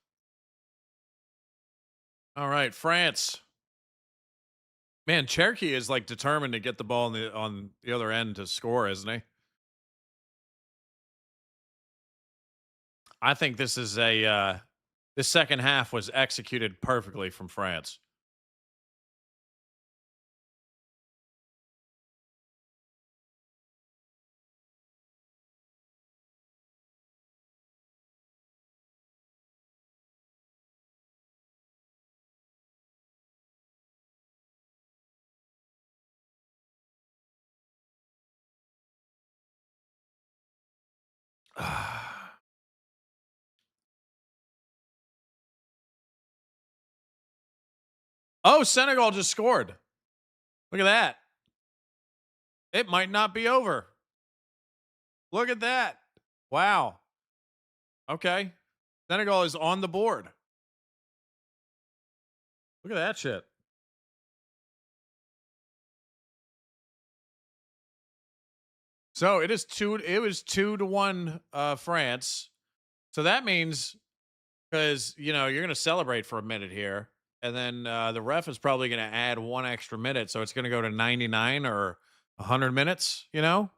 All right, France. Man, Cherokee is like determined to get the ball on the other end to score, isn't he? I think this is this second half was executed perfectly from France. Oh, Senegal just scored. Look at that. It might not be over. Look at that. Wow. Okay. Senegal is on the board. Look at that shit. So it was 2-1 France. So that means, because you're going to celebrate for a minute here, and then the ref is probably going to add 1 extra minute, so it's going to go to 99 or 100 minutes, Oh,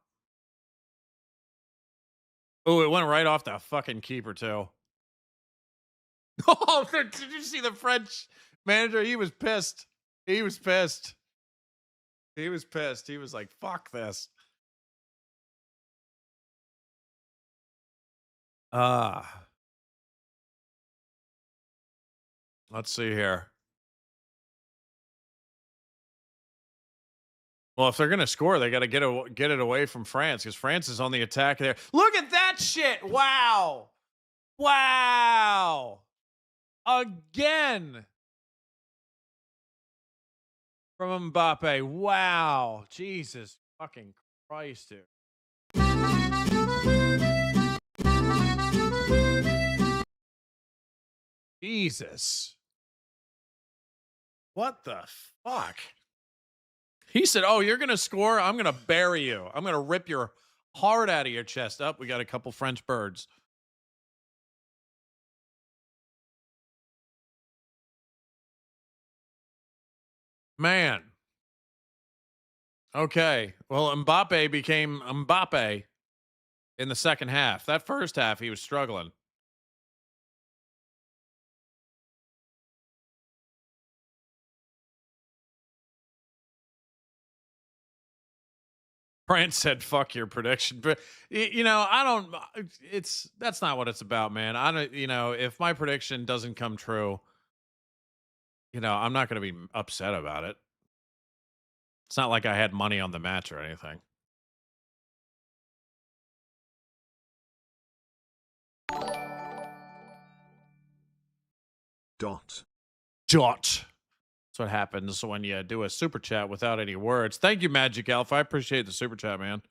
it went right off the fucking keeper too. Oh, did you see the French manager? He was pissed. He was pissed. He was pissed. He was like, fuck this. Let's see here. Well, if they're going to score, they got to get it away from France, because France is on the attack there. Look at that shit. Wow. Wow. Again. From Mbappe. Wow. Jesus fucking Christ, dude. Jesus. What the fuck? He said, oh, you're going to score? I'm going to bury you. I'm going to rip your heart out of your chest. Up, we got a couple French birds. Man. Okay. Well, Mbappe became Mbappe in the second half. That first half, he was struggling. France said, fuck your prediction. But, that's not what it's about, man. I don't, if my prediction doesn't come true, I'm not going to be upset about it. It's not like I had money on the match or anything.
Dot.
That's what happens when you do a super chat without any words. Thank you, Magic Alpha. I appreciate the super chat, man.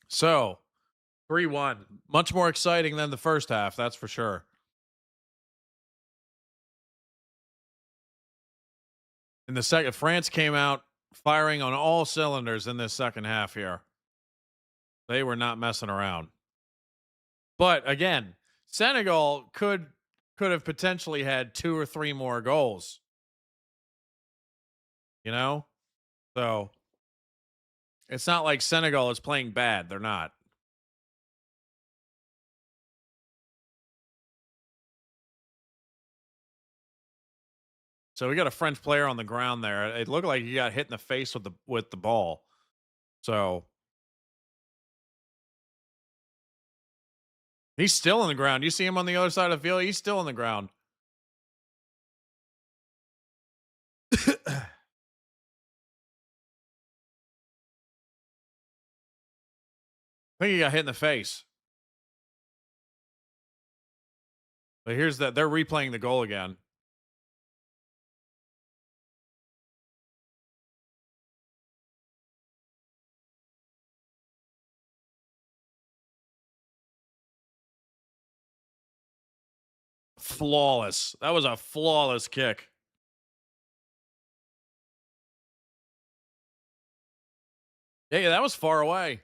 So, 3-1. Much more exciting than the first half, that's for sure. In the second, France came out firing on all cylinders in this second half here. They were not messing around. But again, Senegal could have potentially had 2 or 3 more goals. So it's not like Senegal is playing bad. They're not. So we got a French player on the ground there. It looked like he got hit in the face with the ball. So he's still on the ground. You see him on the other side of the field? He's still on the ground. I think he got hit in the face. But here's that. They're replaying the goal again. flawless. That was a flawless kick. Yeah, that was far away.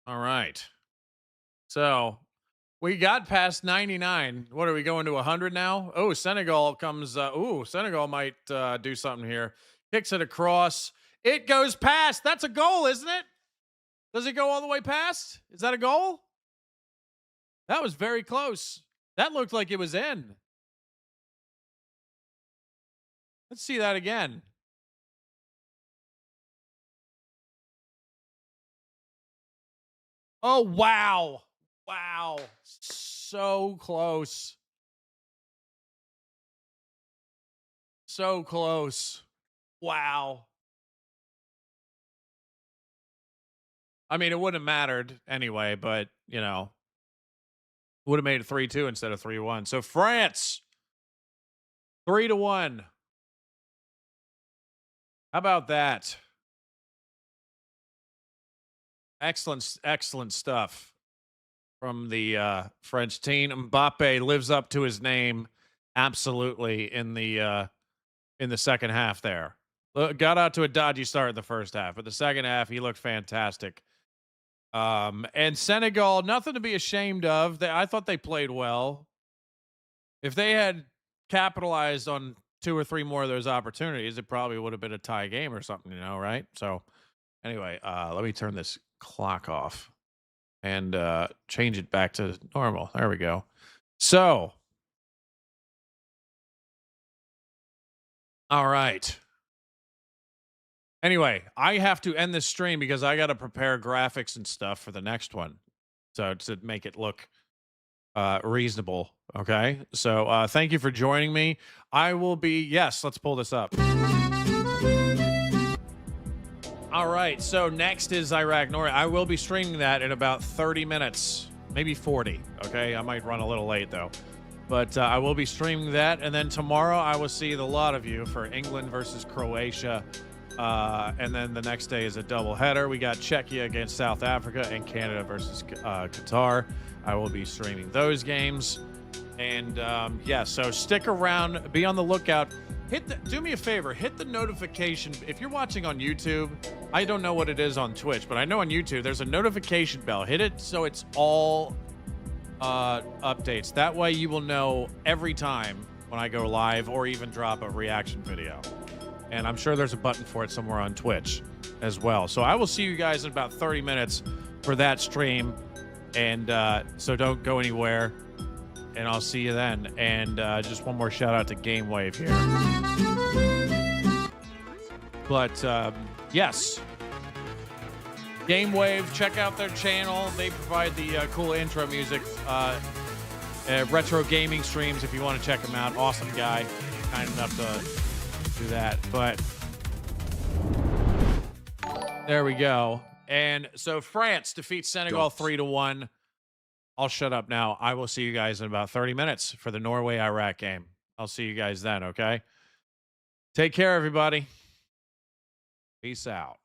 All right. So we got past 99. What are we going to 100 now? Oh, Senegal comes. Senegal might do something here. Kicks it across. It goes past. That's a goal, isn't it? Does it go all the way past? Is that a goal? That was very close. That looked like it was in. Let's see that again. Oh, wow. Wow. So close. So close. Wow. I mean, it wouldn't have mattered anyway, but, you know, would have made it 3-2 instead of 3-1. So France, 3-1. How about that? Excellent stuff from the French team. Mbappe lives up to his name absolutely in the second half there. Got out to a dodgy start in the first half, but the second half he looked fantastic. And Senegal, nothing to be ashamed of. I thought they played well. If they had capitalized on 2 or 3 more of those opportunities, it probably would have been a tie game or something, you know, right? So anyway, let me turn this clock off and change it back to normal. There we go. So, all right. Anyway, I have to end this stream because I got to prepare graphics and stuff for the next one. So to make it look reasonable. Okay. So thank you for joining me. I will be, yes, let's pull this up. All right. So next is Iraq Norway. I will be streaming that in about 30 minutes, maybe 40. Okay. I might run a little late though. But I will be streaming that. And then tomorrow I will see the lot of you for England versus Croatia. And then the next day is a doubleheader. We got Czechia against South Africa and Canada versus Qatar. I will be streaming those games. And yeah, so stick around. Be on the lookout. Do me a favor. Hit the notification. If you're watching on YouTube, I don't know what it is on Twitch, but I know on YouTube there's a notification bell. Hit it so it's all updates. That way you will know every time when I go live or even drop a reaction video. And I'm sure there's a button for it somewhere on Twitch as well. So I will see you guys in about 30 minutes for that stream. And so don't go anywhere. And I'll see you then. And just one more shout out to Gamewave here. But yes, Gamewave, check out their channel. They provide the cool intro music, retro gaming streams if you want to check them out. Awesome guy, kind enough to do that. But there we go. And so France defeats Senegal 3-1. I'll shut up now. I will see you guys in about 30 minutes for the Norway-Iraq game. I'll see you guys then, okay? Take care, everybody. Peace out.